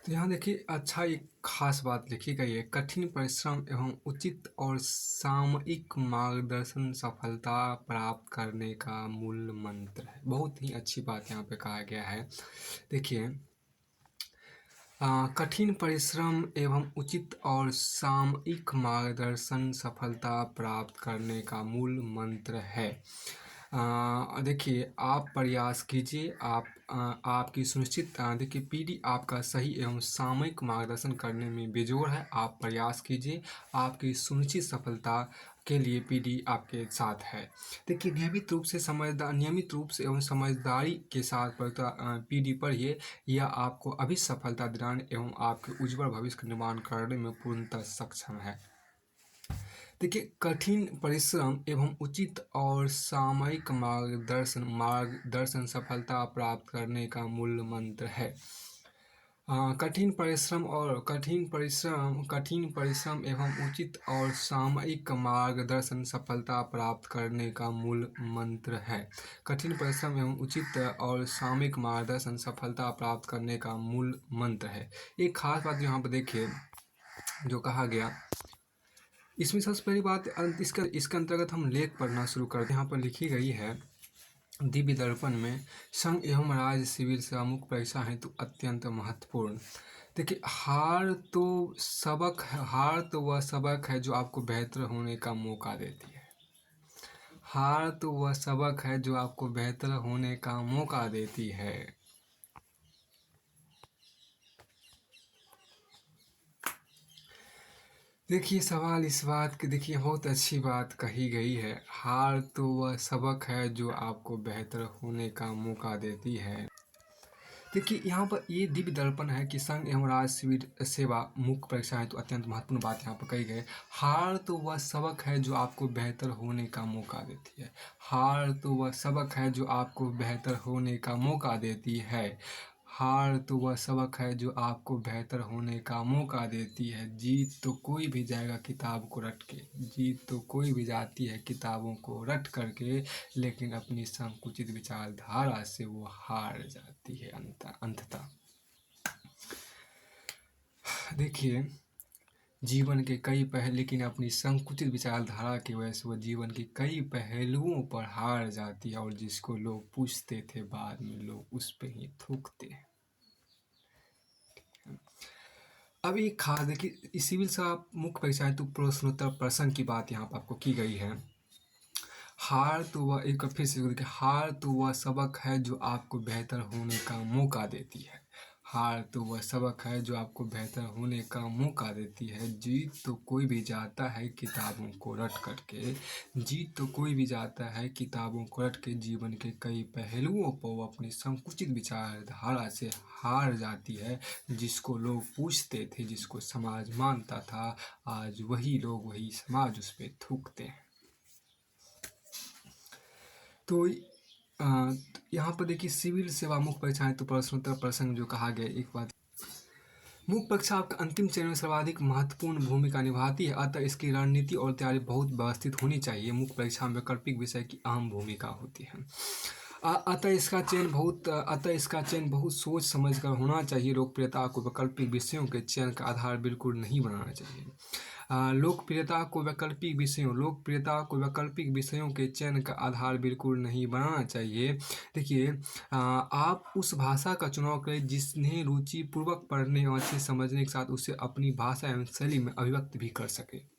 तो यहाँ देखिए अच्छा एक खास बात लिखी गई है, कठिन परिश्रम एवं उचित और सामयिक मार्गदर्शन सफलता प्राप्त करने का मूल मंत्र है। बहुत ही अच्छी बात यहाँ पे कहा गया है। देखिए कठिन परिश्रम एवं उचित और सामयिक मार्गदर्शन सफलता प्राप्त करने का मूल मंत्र है। देखिए आप प्रयास कीजिए, आपकी सुनिश्चित देखिए पीढ़ी आपका सही एवं सामयिक मार्गदर्शन करने में बेजोड़ है। आप प्रयास कीजिए, आपकी सुनिश्चित सफलता के लिए पीढ़ी आपके साथ है। देखिए नियमित रूप से एवं समझदारी के साथ पीढ़ी पढ़िए, यह आपको अभी सफलता दिलाने एवं आपके उज्ज्वल भविष्य का निर्माण करने में पूर्णतः सक्षम है। देखिए कठिन परिश्रम एवं उचित और सामयिक मार्गदर्शन सफलता प्राप्त करने का मूल मंत्र है। कठिन परिश्रम एवं उचित और सामयिक मार्गदर्शन सफलता प्राप्त करने का मूल मंत्र है। कठिन परिश्रम एवं उचित और सामयिक मार्गदर्शन सफलता प्राप्त करने का मूल मंत्र है। एक खास बात यहाँ पर देखिए जो कहा गया, इसमें सबसे पहली बात इसके अंतर्गत हम लेख पढ़ना शुरू करते हैं। यहाँ पर लिखी गई है दिव्य दर्पण में, संघ एवं राज्य सिविल सेवा मुख्य परीक्षा हेतु अत्यंत महत्वपूर्ण। देखिए हार तो वह सबक है जो आपको बेहतर होने का मौका देती है। हार तो वह सबक है जो आपको बेहतर होने का मौका देती है। देखिए सवाल इस बात की, देखिए बहुत अच्छी बात कही गई है, हार तो वह सबक है जो आपको बेहतर होने का मौका देती है। देखिए यहाँ पर ये दिव्य दर्पण है कि संघ एवं राज्य सिविल सेवा मुख्य परीक्षा है तो अत्यंत महत्वपूर्ण बात यहाँ पर कही गई। हार तो वह सबक है जो आपको बेहतर होने का मौका देती है। हार तो वह सबक है जो आपको बेहतर होने का मौका देती है। हार तो वह सबक है जो आपको बेहतर होने का मौका देती है। जीत तो कोई भी जाएगा किताब को रट के, जीत तो कोई भी जाती है किताबों को रट करके, लेकिन अपनी संकुचित विचारधारा से वो हार जाती है अंततः। देखिए जीवन के कई पहलू, लेकिन अपनी संकुचित विचारधारा की वजह से वह जीवन के कई पहलुओं पर हार जाती है, और जिसको लोग पूछते थे बाद में लोग उस पर ही थूकते हैं। अब एक खास देखिए सिविल सेवा मुख्य परीक्षा हेतु प्रश्नोत्तर प्रश्न की बात यहाँ पर आपको की गई है। हार तो वह, एक फिर से देखिए, हार तो वह सबक है जो आपको बेहतर होने का मौका देती है। हार तो वह सबक है जो आपको बेहतर होने का मौका देती है। जीत तो कोई भी जाता है किताबों को रट करके, जीत तो कोई भी जाता है किताबों को रट के, जीवन के कई पहलुओं पर वो अपनी संकुचित विचारधारा से हार जाती है। जिसको लोग पूछते थे, जिसको समाज मानता था, आज वही लोग वही समाज उस पर थूकते हैं। तो यहाँ पर देखिए सिविल सेवा मुख्य परीक्षाएं तो प्रश्नोत्तर प्रसंग जो कहा गया, एक बात, मुख्य परीक्षा आपका अंतिम चरण में सर्वाधिक महत्वपूर्ण भूमिका निभाती है, अतः इसकी रणनीति और तैयारी बहुत व्यवस्थित होनी चाहिए। मुख्य परीक्षा में वैकल्पिक विषय की अहम भूमिका होती है। अतः इसका चयन बहुत सोच समझ कर होना चाहिए। लोकप्रियता को वैकल्पिक विषयों के चयन का आधार बिल्कुल नहीं बनाना चाहिए। लोकप्रियता को वैकल्पिक विषयों के चयन का आधार बिल्कुल नहीं बनाना चाहिए। देखिए आप उस भाषा का चुनाव करें जिसने रुचि पूर्वक पढ़ने और अच्छे समझने के साथ उसे अपनी भाषा एवं शैली में अभिव्यक्त भी कर सके।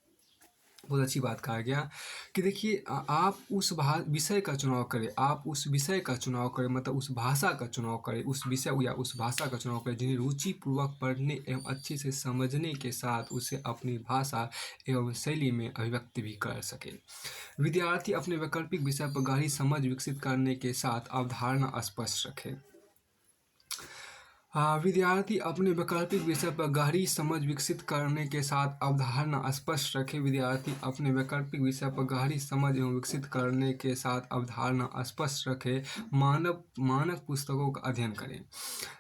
बहुत अच्छी बात कहा गया कि देखिए आप उस विषय का चुनाव करें, आप उस विषय का चुनाव करें, मतलब उस भाषा का चुनाव करें, उस विषय या उस भाषा का चुनाव करें जिन्हें रुचिपूर्वक पढ़ने एवं अच्छे से समझने के साथ उसे अपनी भाषा एवं शैली में अभिव्यक्त भी कर सके। विद्यार्थी अपने वैकल्पिक विषय पर गहरी समझ विकसित करने के साथ अवधारणा स्पष्ट रखे। विद्यार्थी अपने वैकल्पिक विषय पर गहरी समझ विकसित करने के साथ अवधारणा स्पष्ट रखे। विद्यार्थी अपने वैकल्पिक विषय पर गहरी समझ एवं विकसित करने के साथ अवधारणा स्पष्ट रखे। मानक पुस्तकों का अध्ययन करें।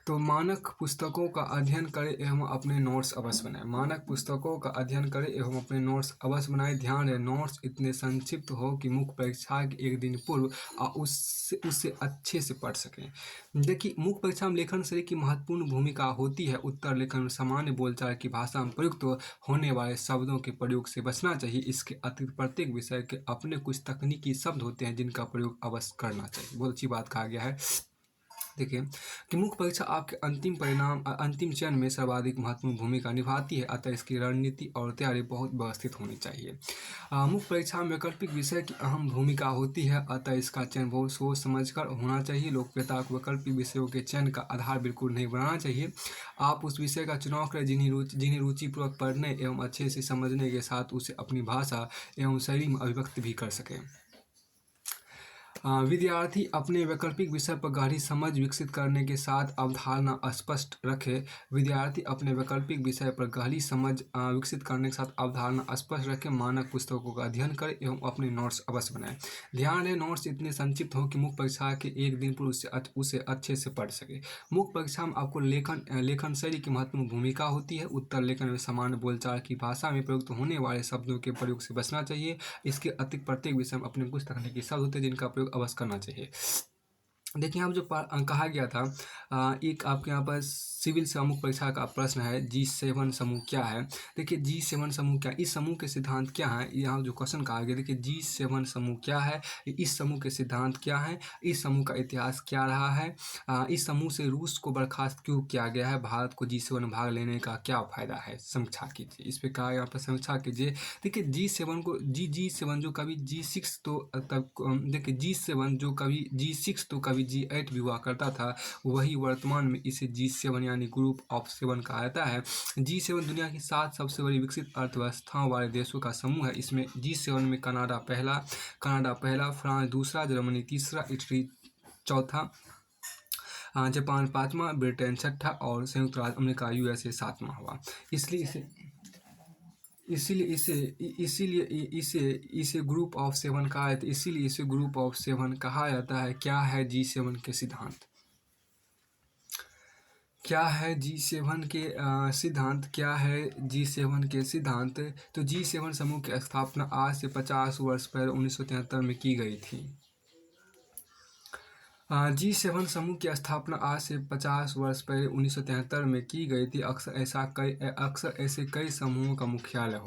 तो मानक पुस्तकों का अध्ययन करें एवं अपने नोट्स अवश्य बनाएं। मानक पुस्तकों का अध्ययन करें एवं अपने नोट्स अवश्य बनाएं। ध्यान रहे नोट्स इतने संक्षिप्त हो कि मुख्य परीक्षा के एक दिन पूर्व उससे अच्छे से पढ़ सकें। देखिए मुख्य परीक्षा में लेखन शैली की महत्व महत्वपूर्ण भूमिका होती है। उत्तर लेखन में सामान्य बोलचाल की भाषा में प्रयुक्त होने वाले शब्दों के प्रयोग से बचना चाहिए। इसके अतिरिक्त प्रत्येक विषय के अपने कुछ तकनीकी शब्द होते हैं जिनका प्रयोग अवश्य करना चाहिए। बहुत अच्छी बात कहा गया है। देखिए कि मुख्य परीक्षा आपके अंतिम परिणाम अंतिम चयन में सर्वाधिक महत्वपूर्ण भूमिका निभाती है, अतः इसकी रणनीति और तैयारी बहुत व्यवस्थित होनी चाहिए। मुख्य परीक्षा में वैकल्पिक विषय की अहम भूमिका होती है, अतः इसका चयन बहुत सोच समझकर होना चाहिए। लोकप्रियता को वैकल्पिक विषयों के चयन का आधार बिल्कुल नहीं बनाना चाहिए। आप उस विषय का चुनाव करें जिन्हें रुचिपूर्वक पढ़ने एवं अच्छे से समझने के साथ उसे अपनी भाषा एवं शैली में अभिव्यक्त भी कर सकें। विद्यार्थी अपने वैकल्पिक विषय पर गहरी समझ विकसित करने के साथ अवधारणा स्पष्ट रखे। विद्यार्थी अपने वैकल्पिक विषय पर गहरी समझ विकसित करने के साथ अवधारणा स्पष्ट रखे, मानक पुस्तकों का अध्ययन करें एवं अपने नोट्स अवश्य बनाएं। ध्यान रहे नोट्स इतने संक्षिप्त हों कि मुख्य परीक्षा के एक दिन पूर्व उसे अच्छे से पढ़ सके। मुख्य परीक्षा में आपको लेखन शैली की महत्वपूर्ण भूमिका होती है। उत्तर लेखन में सामान्य बोलचाल की भाषा में प्रयुक्त होने वाले शब्दों के प्रयोग से बचना चाहिए। इसके अतिरिक्त प्रत्येक विषय में अपने कुछ तकनीकी शब्द होते हैं जिनका प्रयोग अवश्य करना चाहिए। देखिए यहाँ जो कहा गया था, एक आपके यहाँ पर सिविल सेवा मुख्य परीक्षा का प्रश्न है, G7 समूह क्या है। देखिए G7 समूह क्या, इस समूह के सिद्धांत क्या है, यहाँ जो क्वेश्चन कहा गया। देखिए G7 समूह क्या है, इस समूह के सिद्धांत क्या है, इस समूह का इतिहास क्या रहा है, इस समूह से रूस को बर्खास्त क्यों किया गया है, भारत को G7 में भाग लेने का क्या फायदा है, समीक्षा कीजिए। इस पर कहा यहाँ पर समीक्षा कीजिए। देखिए G7 को G7 जो कभी G6 तो तब देखिए G7 जो कभी G6 तो कभी G8 भी हुआ करता था, वही वर्तमान में इसे G7 यानी ग्रुप ऑफ 7 कहा जाता है। G7 दुनिया की 7 सबसे बड़ी विकसित अर्थव्यवस्थाओं वाले देशों का समूह है। इसमें G7 में कनाडा पहला, फ्रांस दूसरा, जर्मनी तीसरा, इटली चौथा, जापान पाँचवा, ब्रिटेन छठा और संयुक्त राज्य अमेरिका USA सातवां हुआ। इसीलिए इसे ग्रुप ऑफ 7 कहा जाता है। इसीलिए इसे ग्रुप ऑफ 7 कहा जाता है। क्या है G7 के सिद्धांत, क्या है G7 के सिद्धांत, क्या है G7 के सिद्धांत। तो G7 समूह की स्थापना आज से 50 वर्ष पहले 1973 में की गई थी। G7 समूह की स्थापना आज से 50 वर्ष पहले 1973 में की गई थी। अक्सर ऐसे कई समूहों का मुख्यालय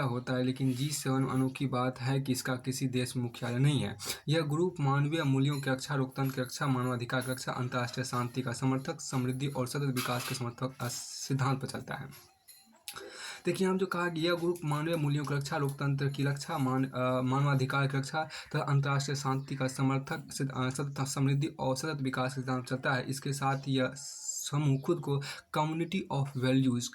होता है। लेकिन G7 अनोखी बात है कि इसका किसी देश में मुख्यालय नहीं है। यह ग्रुप मानवीय मूल्यों की रक्षा, लोकतंत्र की रक्षा, मानवाधिकार की रक्षा, अंतर्राष्ट्रीय शांति का समर्थक, समृद्धि और सतत विकास के समर्थक सिद्धांत पर चलता है। देखिए हम जो कहा कि यह ग्रुप मानवीय मूल्यों की रक्षा, लोकतंत्र की रक्षा, मानवाधिकार की रक्षा तथा अंतर्राष्ट्रीय शांति का समर्थक, सतत समृद्धि और सतत विकास के सिद्धांत चलता है। इसके साथ ही यह समूह खुद को कम्युनिटी ऑफ वैल्यूज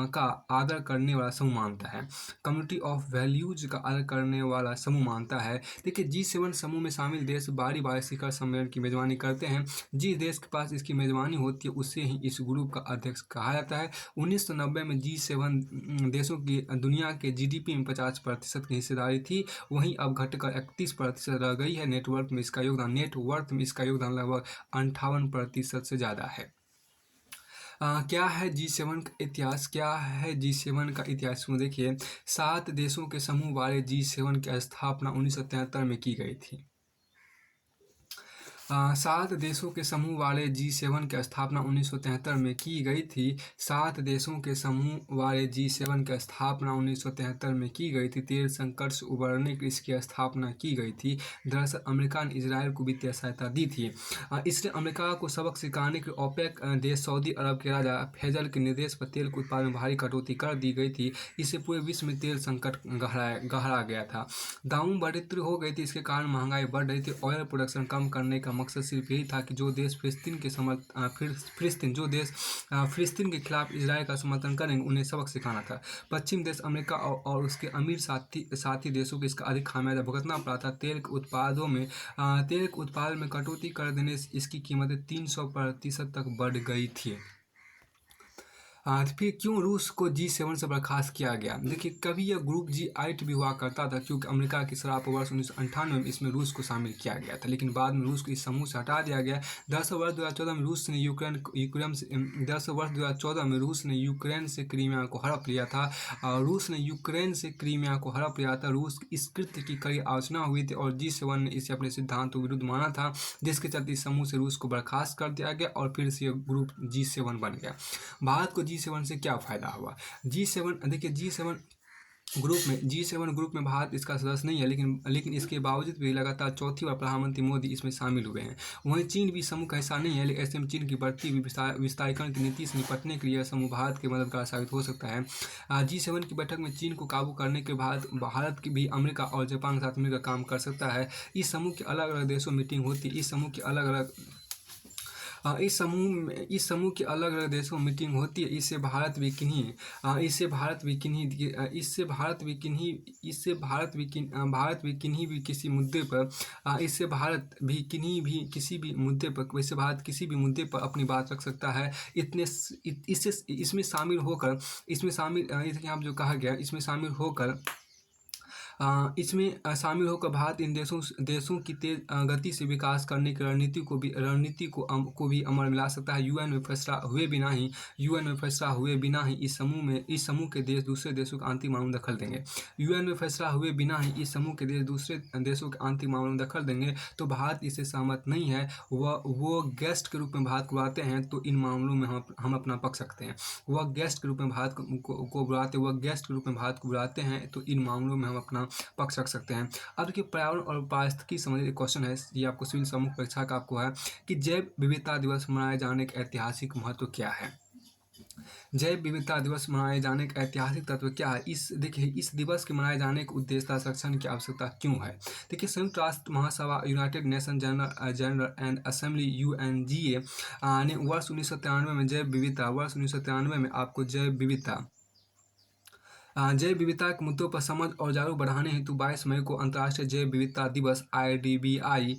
का आदर करने वाला समूह मानता है। कम्युनिटी ऑफ वैल्यूज का आदर करने वाला समूह मानता है। देखिए G7 समूह में शामिल देश बारी बारी शिखर सम्मेलन की मेजबानी करते हैं। जिस देश के पास इसकी मेजबानी होती है उसे ही इस ग्रुप का अध्यक्ष कहा जाता है। 1990 में G7 देशों की दुनिया के GDP में 50% की हिस्सेदारी थी, वहीं अब घटकर 31% रह गई है। नेटवर्थ में इसका योगदान लगभग 58% से ज़्यादा है। क्या है G7 का इतिहास, क्या है G7 का इतिहास में देखिए 7 देशों के समूह वाले G7 की स्थापना 1973 में की गई थी। 7 देशों के समूह वाले G7 की स्थापना 1973 में की गई थी। 7 देशों के समूह वाले G7 की स्थापना 1973 में की गई थी। तेल संकट से उबरने की इसकी स्थापना की गई थी। दरअसल अमेरिका ने इजराइल को वित्तीय सहायता दी थी। इसलिए अमेरिका को सबक सिखाने के ओपेक देश सऊदी अरब के राजा फैजल के निर्देश पर तेल के उत्पादन में भारी कटौती कर दी गई थी। इससे पूरे विश्व में तेल संकट गहरा गया था। दामों में बढ़ोतरी हो गई थी। इसके कारण महंगाई बढ़ रही थी। ऑयल प्रोडक्शन कम करने का मकसद सिर्फ यही था कि जो देश फिलिस्तीन के खिलाफ इजराइल का समर्थन करेंगे उन्हें सबक सिखाना था। पश्चिम देश अमेरिका और उसके अमीर साथी देशों को इसका अधिक खामियाजा भुगतना पड़ा था। तेल के उत्पादन में कटौती कर देने से इसकी कीमतें 300% तक बढ़ गई थी। फिर क्यों रूस को G7 से बर्खास्त किया गया? देखिए, कभी यह ग्रुप G8 भी हुआ करता था, क्योंकि अमेरिका की शराब वर्ष 1998 में इसमें रूस को शामिल किया गया था, लेकिन बाद में रूस को इस समूह से हटा दिया गया। दरअसल वर्ष 2014 में रूस ने यूक्रेन से क्रीमिया को हड़प लिया था। रूस ने यूक्रेन से क्रीमिया को हड़प लिया था। रूस इस कृत्य की कड़ी आलोचना हुई थी और G7 ने इसे अपने सिद्धांतों के विरुद्ध माना था, जिसके चलते इस समूह से रूस को बर्खास्त कर दिया गया और फिर से ग्रुप G7 बन गया। भारत को G7 से क्या फ़ायदा हुआ? G7 देखिए, G7 ग्रुप में भारत इसका सदस्य नहीं है, लेकिन इसके बावजूद भी लगातार चौथी बार प्रधानमंत्री मोदी इसमें शामिल हुए हैं। वहीं चीन भी समूह का हिस्सा नहीं है, लेकिन ऐसे में चीन की बढ़ती हुई विस्तारीकरण की नीति से निपटने के लिए यह समूह भारत के मददगार साबित हो सकता है। G7 की बैठक में चीन को काबू करने के बाद भारत की भी अमेरिका और जापान के साथ मिलकर काम कर सकता है। इस समूह के अलग अलग देशों में मीटिंग होती है। इस समूह के अलग अलग देशों में मीटिंग होती है। इससे भारत भी किन्हीं भी किसी मुद्दे पर वैसे भारत किसी भी मुद्दे पर अपनी बात रख सकता है। इसमें शामिल होकर भारत इन देशों की तेज गति से विकास करने की रणनीति को भी अमल में ला सकता है। यूएन में फैसला हुए बिना ही इस समूह के देश दूसरे देशों के आंतरिक मामलों में दखल देंगे। यूएन में फैसला हुए बिना ही इस समूह के देश दूसरे देशों के आंतरिक मामलों में दखल देंगे तो भारत इससे सहमत नहीं है। वो गेस्ट के रूप में भारत को बुलाते हैं तो इन मामलों में हम अपना पक्ष रखते हैं। वह गेस्ट के रूप में भारत को बुलाते हैं तो इन मामलों में हम अपना पक्ष रख सकते हैं। अब देखिए, पर्यावरण और पारिस्थितिकी संबंधित क्वेश्चन है, ये आपको सिविल सम्मुख परीक्षा का आपको है कि जैव विविधता दिवस मनाए जाने का ऐतिहासिक महत्व क्या है? जैव विविधता दिवस मनाए जाने का ऐतिहासिक तत्व क्या है? इस दिवस के मनाए जाने के उद्देश्य संरक्षण की आवश्यकता क्यों है? देखिए, संयुक्त राष्ट्र महासभा United Nation General and Assembly UNGA ने वर्ष 1993 में आपको जैव विविधता के मुद्दों पर समझ और जागरूक बढ़ाने हेतु 22 मई को अंतर्राष्ट्रीय जैव विविधता दिवस IDBI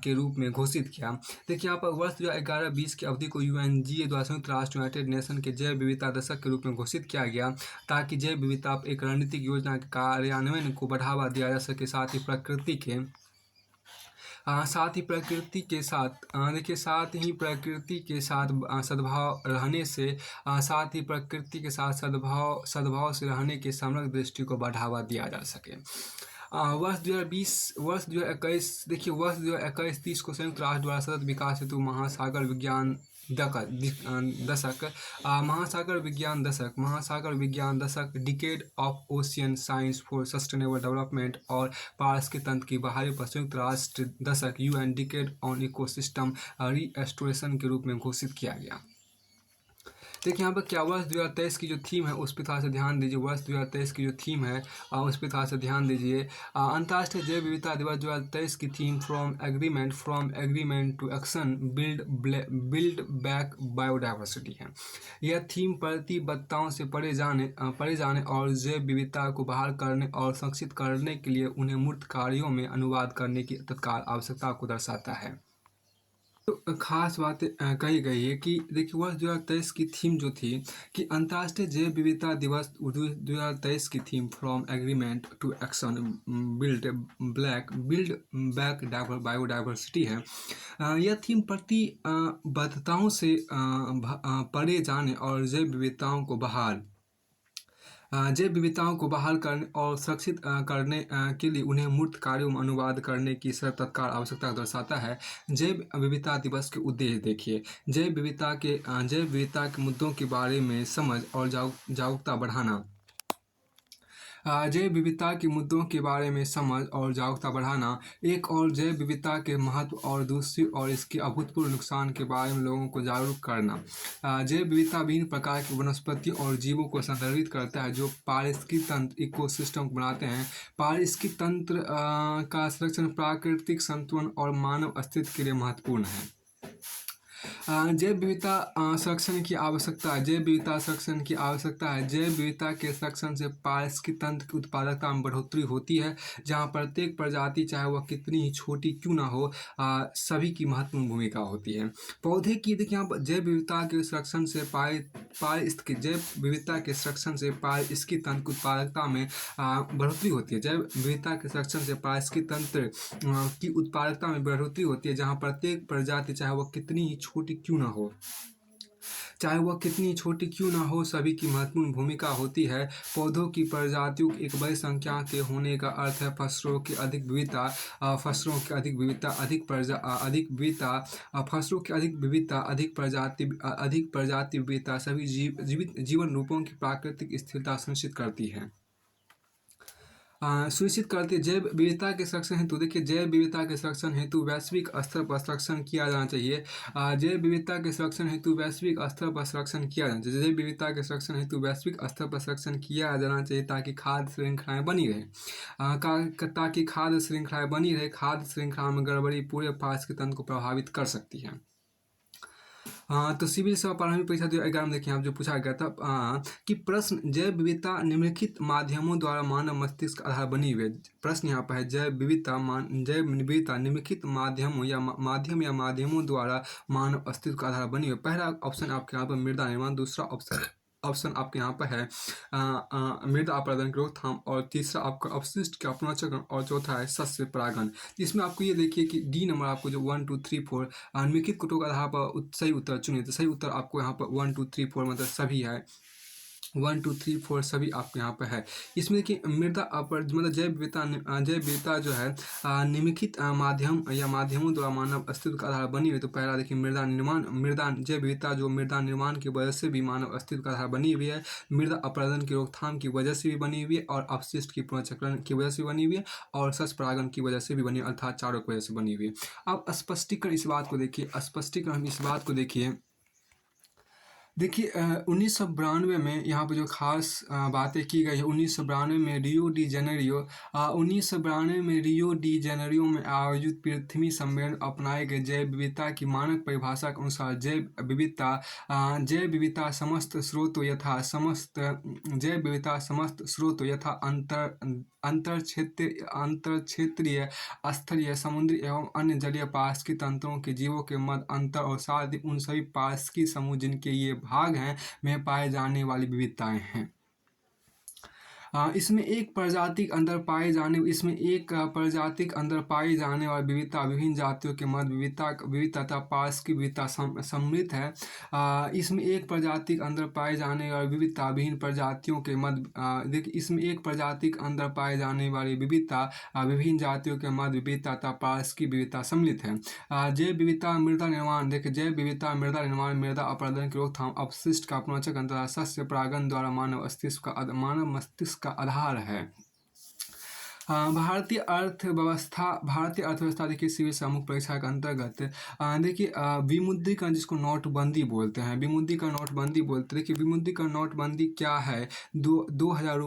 के रूप में घोषित किया। देखिए, यहाँ पर वर्ष 2011-20 की अवधि को UNGA द्वारा संयुक्त राष्ट्र यूनाइटेड नेशन के जैव विविधता दशक के रूप में घोषित किया गया, ताकि जैव विविधता एक रणनीतिक योजना के कार्यान्वयन को बढ़ावा दिया जा सके। साथ ही प्रकृति के साथ सद्भाव से रहने के समग्र दृष्टि को बढ़ावा दिया जा सके। वर्ष 2021-30 को संयुक्त राष्ट्र द्वारा सतत विकास हेतु महासागर विज्ञान दशक decade of ocean science for sustainable development और पारिस्थितिक तंत्र की बहाली पर संयुक्त राष्ट्र दशक UN डिकेड ऑन इकोसिस्टम रीएस्टोरेशन के रूप में घोषित किया गया। देखिए, यहाँ पर क्या वर्ष 2023 की जो थीम है उस पर थोड़ा सा ध्यान दीजिए। वर्ष 2023 की जो थीम है उस पर थोड़ा सा ध्यान दीजिए। अंतर्राष्ट्रीय जैव विविधता दिवस 2023 की theme from agreement to action build back biodiversity है। यह थीम प्रतिबद्धताओं से परे जाने और जैव विविधता को बहाल करने और संरक्षित करने के लिए उन्हें मूर्त कार्यों में अनुवाद करने की तत्काल आवश्यकता को दर्शाता है। तो खास बात कही गई है कि देखिए, वर्ष 2023 की थीम जो थी कि अंतर्राष्ट्रीय जैव विविधता दिवस 2023 की theme from agreement to action build back biodiversity है। यह थीम प्रतिबद्धताओं से परे जाने और जैव विविधताओं को बहाल करने और सुरक्षित करने के लिए उन्हें मूर्त कार्यों में अनुवाद करने की तत्काल आवश्यकता दर्शाता है। जैव विविधता दिवस के उद्देश्य देखिए, जैव विविधता के मुद्दों के बारे में समझ और जागरूकता बढ़ाना। जैव विविधता के मुद्दों के बारे में समझ और जागरूकता बढ़ाना। एक और जैव विविधता के महत्व और दूसरी और इसके अभूतपूर्व नुकसान के बारे में लोगों को जागरूक करना। जैव विविधता विभिन्न प्रकार की वनस्पति और जीवों को संदर्भित करता है जो पारिस्थितिक तंत्र इकोसिस्टम को बनाते हैं। पारिस्थितिक तंत्र का संरक्षण प्राकृतिक संतुलन और मानव अस्तित्व के लिए महत्वपूर्ण है। जैव विविधता संरक्षण की आवश्यकता है। जैव विविधता संरक्षण की आवश्यकता है। जैव विविधता के संरक्षण से पारिस्थितिकी तंत्र की उत्पादकता में बढ़ोतरी होती है, जहाँ प्रत्येक प्रजाति चाहे वह कितनी ही छोटी क्यों ना हो, सभी की महत्वपूर्ण भूमिका होती है। पौधे की देखिए यहाँ पर जैव विविधता के संरक्षण से पारिस्थितिकी जैव विविधता के संरक्षण से पारिस्थितिकी तंत्र की उत्पादकता में बढ़ोतरी होती है। जैव विविधता के संरक्षण से पारिस्थितिकी तंत्र की उत्पादकता में बढ़ोतरी होती है, जहाँ प्रत्येक प्रजाति चाहे वह कितनी ही छोटी क्यों ना हो, सभी की महत्वपूर्ण भूमिका होती है। पौधों की प्रजातियों की एक बड़ी संख्या के होने का अर्थ है फसलों की अधिक विविधता, फसलों की अधिक विविधता, अधिक प्रजाति विविधता सभी जीवन रूपों की प्राकृतिक स्थिरता सुनिश्चित करती है। सुनिश्चित करती है। जैव विविधता के संरक्षण हेतु देखिए, जैव विविधता के संरक्षण हेतु वैश्विक स्तर पर संरक्षण किया जाना चाहिए। जैव विविधता के संरक्षण हेतु वैश्विक स्तर पर संरक्षण किया जाना चाहिए। जैव विविधता के संरक्षण हेतु वैश्विक स्तर पर संरक्षण किया जाना चाहिए, ताकि खाद्य श्रृंखलाएं बनी रहे। खाद्य श्रृंखला में गड़बड़ी पूरे पारिस्थितिकी तंत्र को प्रभावित कर सकती है। तो सिविल सेवा प्रारंभिक परीक्षा 2011 में देखिए आप जो पूछा गया था कि प्रश्न जैव विविधता निम्नलिखित माध्यमों द्वारा मानव मस्तिष्क का आधार बनी हुई है। प्रश्न यहाँ पर है जैव विविधता निम्नलिखित माध्यमों या माध्यमों द्वारा मानव अस्तित्व का आधार बनी हुई है। पहला ऑप्शन आपके यहाँ पर मृदा निर्माण, दूसरा ऑप्शन आपके यहाँ पर है मृदा अपरदन की रोकथाम, और तीसरा आपका अपशिष्ट का पुनर्चक्रण, और चौथा है शस्य परागण। इसमें आपको ये देखिए कि डी नंबर आपको जो 1 2 3 4 निम्नलिखित कोटों का आधार पर सही उत्तर चुनिए। तो सही उत्तर आपको यहाँ पर 1 2 3 4 मतलब सभी है। 1 2 3 4 सभी आपके यहाँ पर है। इसमें देखिए मृदा अपर मतलब जैव विविधता जो है निम्नलिखित माध्यमों द्वारा मानव अस्तित्व का आधार बनी हुई। तो पहला देखिए जैव विविधता जो मृदा निर्माण की वजह से भी मानव अस्तित्व का आधार बनी हुई है, मृदा अपरदन की रोकथाम की वजह से भी बनी हुई है, और अपशिष्ट की पुनर्चक्रण की वजह से बनी हुई है, और शस्य परागण की वजह से भी बनी, अर्थात चारों की वजह से बनी हुई है। अब स्पष्टीकरण इस बात को देखिए। देखिए 1992 में यहाँ पर जो खास बातें की गई है, 1992 में रियो डी जेनेरियो में आयोजित पृथ्वी सम्मेलन अपनाए गए जैव विविधता की मानक परिभाषा के अनुसार जैव विविधता समस्त स्रोतों यथा अंतर क्षेत्रीय, स्थलीय, समुद्री एवं अन्य जलीय पारिस्थितिक तंत्रों के जीवों के मध्य अंतर, और साथ ही उन सभी पारिस्थितिकी समूह जिनके ये भाग हैं में पाए जाने वाली विविधताएं हैं। इसमें एक प्रजाति के अंदर पाए जाने वाली विविधता विभिन्न जातियों के मध्य विविधता तथा पारिस्थितिक विविधता सम्मिलित है। इसमें एक प्रजाति के अंदर पाए जाने वाली विविधता विभिन्न प्रजातियों के मध्य देखिए इसमें एक प्रजाति के अंदर पाए जाने वाली विविधता विभिन्न जातियों के मध्य विविधता तथा पारिस्थितिक विविधता सम्मिलित है। जैव विविधता मृदा निर्माण देखिए जैव विविधता मृदा निर्माण, मृदा अपरदन की रोकथाम, अपशिष्ट का पुनर्चक्रण तथा शस्य परागण द्वारा मानव मस्तिष्क का आधार है। भारतीय अर्थव्यवस्था देखिए सिविल सेवा मुख्य परीक्षा के अंतर्गत देखिए विमुद्रीकरण जिसको नोटबंदी बोलते हैं, देखिए विमुद्रीकरण नोटबंदी क्या है। 2000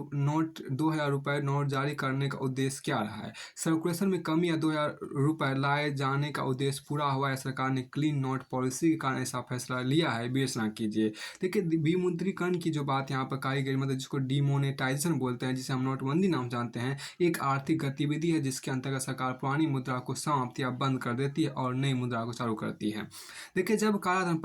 रुपये नोट जारी करने का उद्देश्य क्या रहा है। सर्कुलेशन में कमी या 2000 रुपये लाए जाने का उद्देश्य पूरा हुआ है। सरकार ने क्लीन नोट पॉलिसी के कारण ऐसा फैसला लिया है, विवेचना कीजिए। देखिए विमुद्रीकरण की जो बात यहाँ पर कही गई, मतलब जिसको डिमोनेटाइजेशन बोलते हैं, जिसे हम नोटबंदी नाम जानते हैं, एक आर्थिक गतिविधि है जिसके अंतर्गत सरकार पुरानी मुद्रा को समाप्त या बंद कर देती है और नई मुद्रा को चालू करती है। देखिए जब कालाधन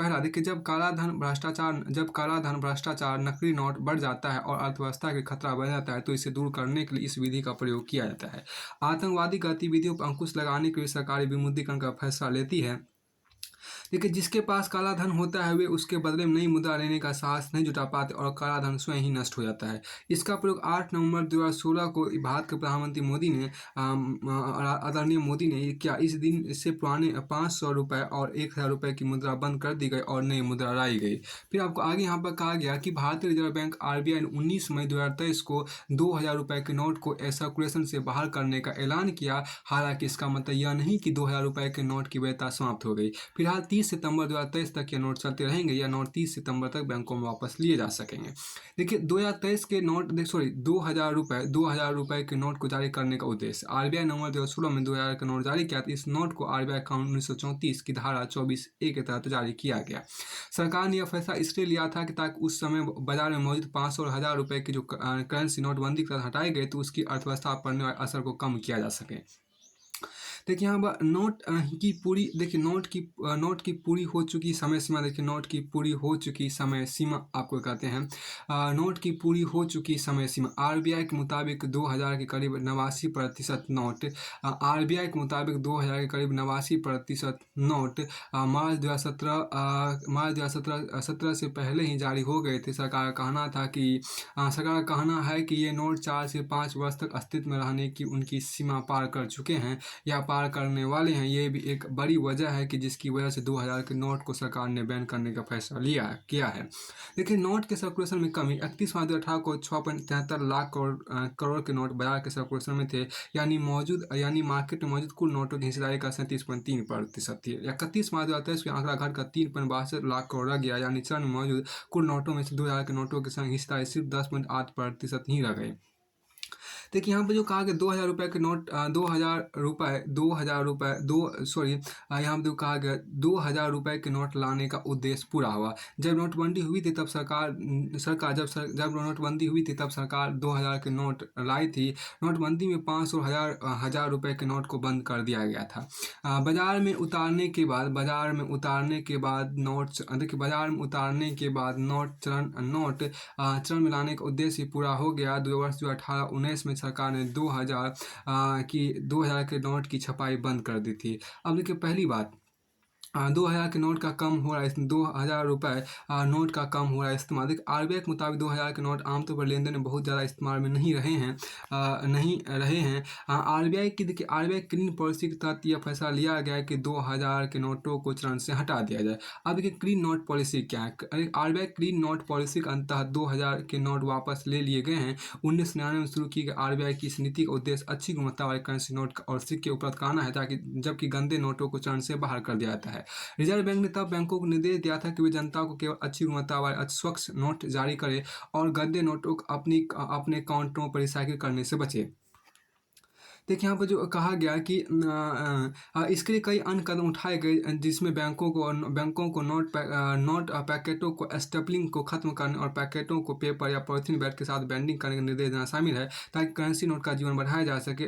भ्रष्टाचार नकली नोट बढ़ जाता है और अर्थव्यवस्था के खतरा बढ़ जाता है, तो इसे दूर करने के लिए इस विधि का प्रयोग किया जाता है। आतंकवादी गतिविधियों पर अंकुश लगाने के लिए सरकार विमुद्रीकरण का फैसला लेती है। देखिए जिसके पास काला धन होता है वे उसके बदले में नई मुद्रा लेने का साहस नहीं जुटा पाते और काला धन स्वयं ही नष्ट हो जाता है। इसका प्रयोग 8 नवंबर 2016 को भारत के प्रधानमंत्री आदरणीय मोदी ने किया। इस दिन से पुराने 500 रुपये और 1000 रुपये की मुद्रा बंद कर दी गई और नई मुद्रा लाई गई। फिर आपको आगे यहाँ पर कहा गया कि भारतीय रिजर्व बैंक RBI ने 19 मई 2023 को 2000 रुपये के नोट को सर्कुलेशन से बाहर करने का ऐलान किया। हालांकि इसका मतलब यह नहीं कि 2000 रुपये के नोट की वैधता समाप्त हो गई। फिलहाल 30 सितंबर 2023 तक ये नोट चलते रहेंगे या नोट 30 सितंबर तक बैंकों में वापस लिए जा सकेंगे। देखिए 2023 के नोट 2000 के नोट को जारी करने का उद्देश्य, आरबीआई नवंबर 2016 में 2000 का नोट जारी किया था। इस नोट को आरबीआई कानून 1934 की धारा 24A के तहत जारी किया गया। सरकार ने यह फैसला इसलिए लिया था कि ताकि उस समय बाजार में मौजूद 500 और 1000 रुपये की जो करेंसी नोटबंदी के तहत हटाई गई तो उसकी अर्थव्यवस्था पर पड़ने वाले असर को कम किया जा सके। देखिए यहाँ पर नोट की पूरी, देखिए नोट की पूरी हो चुकी समय सीमा, देखिए नोट की पूरी हो चुकी समय सीमा आपको कहते हैं। नोट की पूरी हो चुकी समय सीमा आरबीआई के मुताबिक 2000 के करीब 89% नोट, आरबीआई के मुताबिक 2000 के करीब 89% नोट मार्च 2017 से पहले ही जारी हो गए थे। सरकार का कहना था कि सरकार का कहना है कि ये नोट 4 से 5 वर्ष तक अस्तित्व में रहने की उनकी सीमा पार कर चुके हैं या पार करने वाले हैं। ये भी एक बड़ी वजह है कि जिसकी वजह से 2000 के नोट को सरकार ने बैन करने का फैसला किया है। देखिए नोट के सर्कुलेशन में कमी, 31 मार्च 2018 को 6.73 लाख करोड़ के नोट बाजार के सर्कुलेशन में थे, यानी मार्केट में मौजूद कुल नोटों की हिस्सेदारी का 37.3% थी। 31 मार्च 2023 के आंकड़ा घटकर 3.62 लाख करोड़ रह गया, यानी चरण में मौजूद कुल नोटों में से 2000 के नोटों की संग हिस्सेदारी सिर्फ 10.8% ही रह गई। देखिए यहाँ पे जो कहा गया 2000 के नोट, 2000 यहाँ पे जो कहा गया 2000 के नोट लाने का उद्देश्य पूरा हुआ। जब नोटबंदी हुई थी तब जब नोटबंदी हुई थी तब सरकार 2000 के नोट लाई थी। नोटबंदी में 500 और 1000 के नोट को बंद कर दिया गया था। बाजार में उतारने के बाद चरण में लाने का उद्देश्य पूरा हो गया। 2018-19 में सरकार ने 2000 के नोट की छपाई बंद कर दी थी। अब देखिए पहली बात, 2000 के नोट का कम हो रहा है, 2000 नोट का कम हो रहा है इस्तेमाल। देखिए आरबीआई के मुताबिक 2000 के नोट आमतौर पर लेन देन में बहुत ज़्यादा इस्तेमाल में नहीं रहे हैं। आरबीआई की क्लीन पॉलिसी के तहत यह फैसला लिया गया है कि 2000 के नोटों को चलन से हटा दिया जाए। अब देखिए क्लीन नोट पॉलिसी क्या है। आरबीआई क्लीन नोट पॉलिसी के अंतर्गत 2000 के नोट वापस ले लिए गए हैं। 1999 में शुरू की गई आरबीआई की इस नीति का उद्देश्य अच्छी गुणवत्ता वाले करेंसी नोट और सिक्के उपलब्ध कराना है, जबकि गंदे नोटों को चलन से बाहर कर दिया जाता है। रिजर्व बैंक ने तब बैंकों को निर्देश दिया था कि वे जनता को केवल अच्छी गुणवत्ता वाले स्वच्छ नोट जारी करें और गंदे नोटों को अपने काउंटरों पर रिसाइकिल करने से बचें। देखिए यहाँ पर जो कहा गया कि इसके लिए कई अन्य कदम उठाए गए, जिसमें बैंकों को नोट पैकेटों को स्टेपलिंग को खत्म करने और पैकेटों को पेपर या पॉलिथीन बैग के साथ बैंडिंग करने का निर्देश देना शामिल है, ताकि करेंसी नोट का जीवन बढ़ाया जा सके।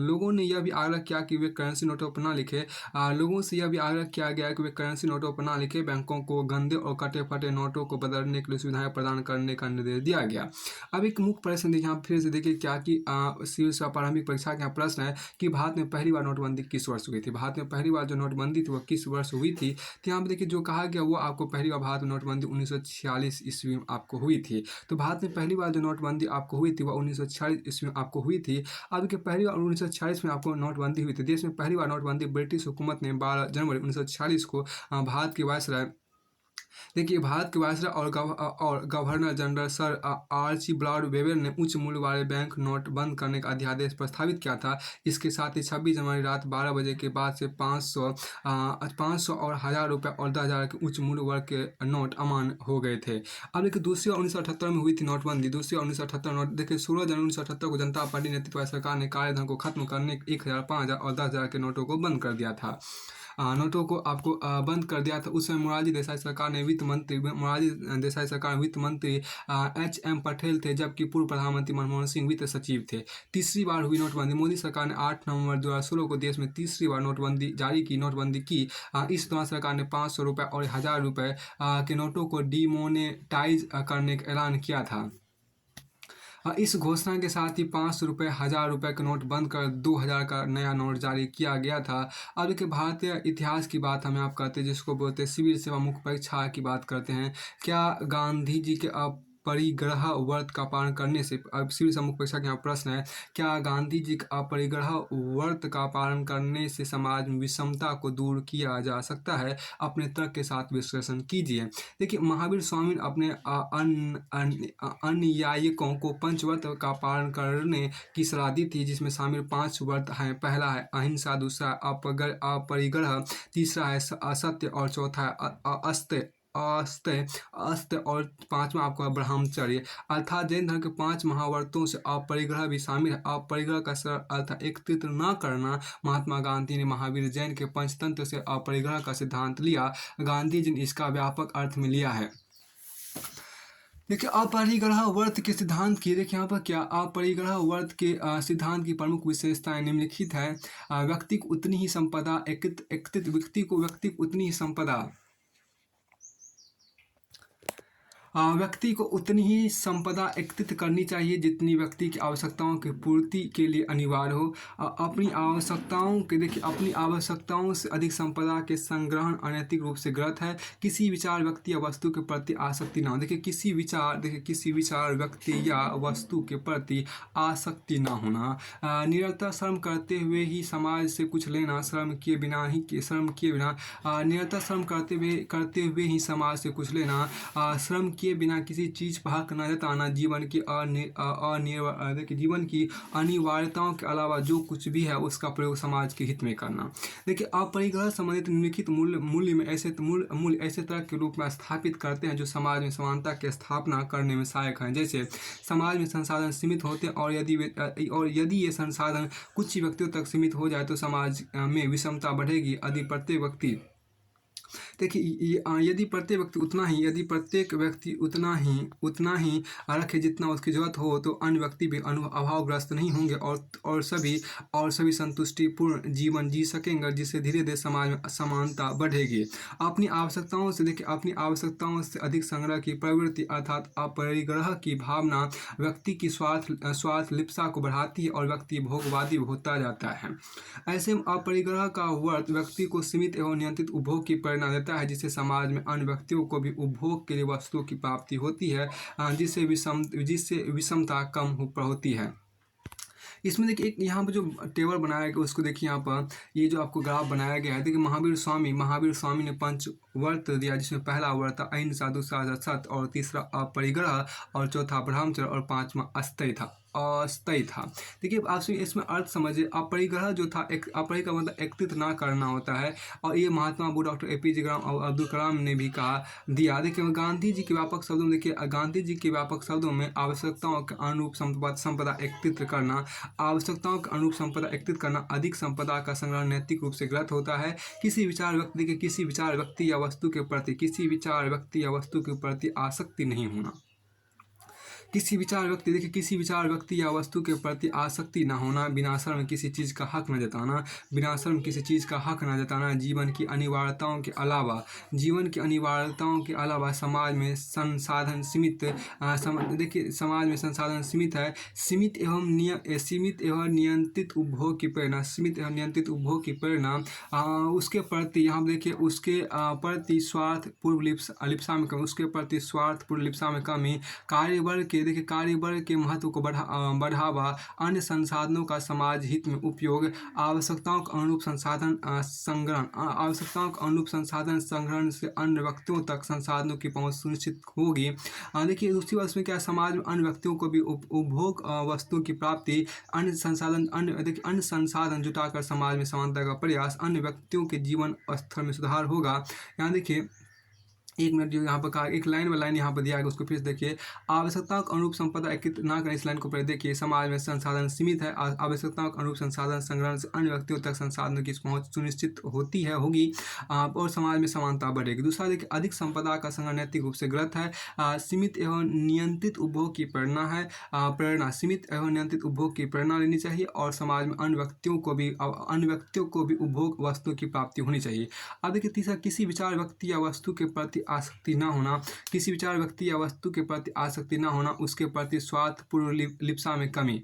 लोगों ने यह भी आग्रह किया कि वे करेंसी नोटों पर ना लिखे लोगों से यह भी आग्रह किया गया कि वे करेंसी नोटों पर ना लिखे। बैंकों को गंदे और कटे फटे नोटों को बदलने के लिए सुविधाएं प्रदान करने का निर्देश दिया गया। अब एक मुख्य प्रश्न देखिए, यहाँ फिर से देखिए क्या कि सिविल सेवा प्रारंभिक परीक्षा के यहाँ प्रश्न है कि भारत में पहली बार नोटबंदी किस वर्ष हुई थी। भारत में पहली बार जो नोटबंदी थी वह किस वर्ष हुई थी। तो यहाँ पर देखिए जो कहा गया वो आपको पहली बार भारत में नोटबंदी 1946 ईस्वी में आपको हुई थी। तो भारत में पहली बार जो नोटबंदी आपको हुई थी वह 1946 ईस्वी में आपको हुई थी। अब देखिए पहली बार 1946 में आपको नोटबंदी हुई थी। देश में पहली बार नोटबंदी ब्रिटिश हुकूमत ने 12 जनवरी 1946 को भारत के वायसराय और governor general sir Archibald weber ने उच्च मूल्य वाले बैंक नोट बंद करने का अध्यादेश प्रस्तावित किया था। इसके साथ ही 26 जनवरी रात 12 बजे के बाद से 500 और 1000 और 10,000 के उच्च मूल्य वर्ग के नोट अमान्य हो गए थे। अब देखिए दूसरी 1978 में हुई थी नोटबंदी। दूसरी 1978 नोट देखिए 16 जनवरी 1978 को जनता पार्टी नेतृत्व वाली सरकार ने कालेधन को खत्म करने 1000, 5000 और 10,000 के नोटों को बंद कर दिया था। नोटों को आपको बंद कर दिया था। उस समय मोरारजी देसाई सरकार में वित्त मंत्री HM पटेल थे, जबकि पूर्व प्रधानमंत्री मनमोहन सिंह वित्त सचिव थे। तीसरी बार हुई नोटबंदी। मोदी सरकार ने 8 नवंबर 2016 को देश में तीसरी बार नोटबंदी की। इस दौरान सरकार ने 500 रुपये और 1000 रुपये के नोटों को डिमोनेटाइज करने का ऐलान किया था। इस घोषणा के साथ ही 500 रुपये, 1000 रुपये के नोट बंद कर 2000 का नया नोट जारी किया गया था। अब देखिए भारतीय इतिहास की बात हमें आप करते हैं, जिसको बोलते हैं सिविल सेवा मुख्य परीक्षा की बात करते हैं। क्या गांधी जी के अपरिग्रह व्रत का पालन करने से, अब सिविल सम्मुख परीक्षा के यहाँ प्रश्न है, क्या गांधी जी के अपरिग्रह व्रत का पालन करने से समाज में विषमता को दूर किया जा सकता है? अपने तर्क के साथ विश्लेषण कीजिए। देखिए, महावीर स्वामी ने अपने अनुयायियों को पंचव्रत का पालन करने की सलाह दी थी, जिसमें शामिल 5 व्रत हैं। पहला है अहिंसा, दूसरा अपरिग्रह, तीसरा है असत्य और चौथा है अस्त्य अस्त्य अस्त्य और पांचवा आपका ब्रह्मचर्य। अर्थात जैन धर्म के 5 महाव्रतों से अपरिग्रह भी शामिल है। अपरिग्रह का सरल अर्थ है एकत्रित न करना। महात्मा गांधी ने महावीर जैन के पंचतंत्र से अपरिग्रह का सिद्धांत लिया। गांधी जी ने इसका व्यापक अर्थ में लिया है। देखिए, अपरिग्रह व्रत के सिद्धांत की, देखिए यहाँ पर क्या अपरिग्रह व्रत के सिद्धांत की प्रमुख विशेषताएं निम्नलिखित है। व्यक्ति को उतनी ही संपदा एकत्रित व्यक्ति को उतनी ही संपदा व्यक्ति को उतनी ही संपदा एकत्रित करनी चाहिए जितनी व्यक्ति की आवश्यकताओं की पूर्ति के लिए अनिवार्य हो। अपनी आवश्यकताओं से अधिक संपदा के संग्रहण अनैतिक रूप से गलत है। किसी विचार, व्यक्ति या वस्तु के प्रति आसक्ति ना हो। देखिए, किसी विचार, व्यक्ति या वस्तु के प्रति आसक्ति ना होना। निरंतर श्रम करते हुए ही समाज से कुछ लेना, श्रम किए बिना निरंतर श्रम करते हुए ही समाज से कुछ लेना, श्रम किए बिना किसी चीज़ पर हक न जताना, जीवन की अनिवार्यताओं के अलावा जो कुछ भी है उसका प्रयोग समाज के हित में करना। देखिए, अपरिग्रह संबंधित निम्नलिखित मूल्य ऐसे तरह के रूप में स्थापित करते हैं जो समाज में समानता की स्थापना करने में सहायक हैं। जैसे समाज में संसाधन सीमित होते हैं और यदि ये संसाधन कुछ ही व्यक्तियों तक सीमित हो जाए तो समाज में विषमता बढ़ेगी। यदि प्रत्येक व्यक्ति उतना ही रखे जितना उसकी जरूरत हो, तो अन्य व्यक्ति भी अभावग्रस्त नहीं होंगे और सभी संतुष्टिपूर्ण जीवन जी सकेंगे, जिससे धीरे धीरे समाज में समानता बढ़ेगी। अपनी आवश्यकताओं से अधिक संग्रह की प्रवृत्ति अर्थात अपरिग्रह की भावना व्यक्ति की स्वार्थ लिप्सा को बढ़ाती है और व्यक्ति भोगवादी होता जाता है। ऐसे में अपरिग्रह का व्रत व्यक्ति को सीमित एवं नियंत्रित उपभोग की प्रेरणा देता है, जिससे समाज में अन्य व्यक्तियों को भी उपभोग के लिए वस्तुओं की प्राप्ति होती है, जिससे विषमता कम होती है। इसमें देखिए, एक यहाँ पर जो टेबल बनाया गया उसको देखिए, यहाँ पर ये जो आपको ग्राफ बनाया गया है। देखिए, महावीर स्वामी ने 5 व्रत दिया, जिसमें पहला व्रत था अहिंसा, दूसरा सत्य और तीसरा अपरिग्रह और चौथा ब्रह्मचर्य और पांचवा अस्थायी था। देखिए, आप इसमें अर्थ समझिए। अपरिग्रह जो था, अपरिग्रह मतलब एकत्रित ना करना होता है, और ये महात्मा बुद्ध, डॉक्टर APJ और अब्दुल कलाम ने भी दिया। देखिए, गांधी जी के व्यापक शब्दों में आवश्यकताओं के अनुरूप संपदा एकत्रित करना, अधिक संपदा का संग्रह नैतिक रूप से गलत होता है। किसी विचार, व्यक्ति या वस्तु के प्रति आसक्ति नहीं होना। किसी विचार, व्यक्ति या वस्तु के प्रति आसक्ति न होना, बिना श्रम किसी चीज़ का हक न जताना, जीवन की अनिवार्यताओं के अलावा समाज में संसाधन सीमित है। सीमित एवं नियंत्रित उपभोग की प्रेरणा उसके प्रति, यहाँ देखिए, उसके प्रति स्वार्थपूर्ण लिप्सा में कमी, कार्यबल के महत्व को बढ़ावा, अन्य संसाधनों का समाज हित में उपयोग, आवश्यकताओं के अनुरूप संग्रहण से अन्य व्यक्तियों तक संसाधनों की पहुंच सुनिश्चित होगी। देखिए, दूसरी बात इसमें क्या, समाज में अन्य व्यक्तियों को भी उपभोग वस्तुओं की प्राप्ति, अन्य संसाधन जुटाकर समाज में समानता का प्रयास, अन्य व्यक्तियों के जीवन स्तर में सुधार होगा। यहाँ देखिए, एक मिनट, जो यहाँ पर कहा, एक लाइन बाय लाइन यहाँ पर दिया गया, उसको फिर देखिए। आवश्यकताओं के अनुरूप संपदा एकत्रित ना करें, इस लाइन को पहले देखिए। समाज में संसाधन सीमित है, आवश्यकताओं के अनुरूप संसाधन संग्रहण से अन्य व्यक्तियों तक संसाधनों की पहुंच सुनिश्चित होगी और समाज में समानता बढ़ेगी। दूसरा देखिए, अधिक संपदा का संग्रह नैतिक रूप से गलत है। सीमित एवं नियंत्रित उपभोग की प्रेरणा लेनी चाहिए और समाज में अन्य व्यक्तियों को भी उपभोग वस्तुओं की प्राप्ति होनी चाहिए। अब देखिए, तीसरा, किसी विचार, व्यक्ति या वस्तु के प्रति आसक्ति न होना, उसके प्रति स्वार्थपूर्ण लिप्सा में कमी।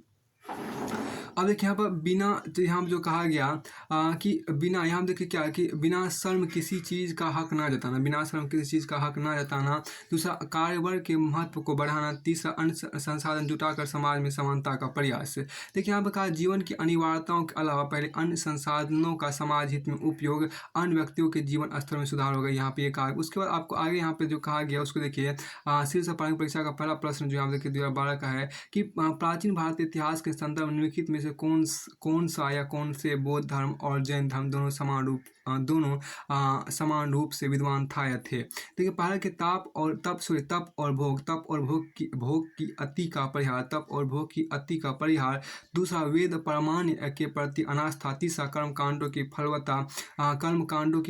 अब देखिए यहाँ पर बिना, तो यहाँ पर जो कहा गया कि बिना, यहाँ देखिए क्या है कि बिना शर्म किसी चीज़ का हक ना जताना, बिना शर्म किसी चीज़ का हक ना जताना। दूसरा, कार्यबल के महत्व को बढ़ाना। तीसरा, अन्य संसाधन जुटाकर समाज में समानता का प्रयास। देखिए यहाँ पर कहा, जीवन की अनिवार्यताओं के अलावा पहले अन्य संसाधनों का समाज हित में उपयोग, अन्य व्यक्तियों के जीवन स्तर में सुधार होगा, यहाँ पे ये कहा। उसके बाद आपको आगे यहाँ पे जो कहा गया उसको देखिए, शीर्ष प्रारंभिक परीक्षा का पहला प्रश्न जो यहाँ देखिए 2012 का है कि प्राचीन भारतीय इतिहास के संदर्भ में निम्नलिखित में से कौन सा या कौन से बौद्ध धर्म और जैन धर्म दोनों समान रूप से विद्वान था या थे। देखिए पहला कि तप और भोग की अति का परिहार, तप और भोग की अति का परिहार। दूसरा, वेद प्रामाण्य के प्रति अनास्था। तीसरा, कर्मकांडों की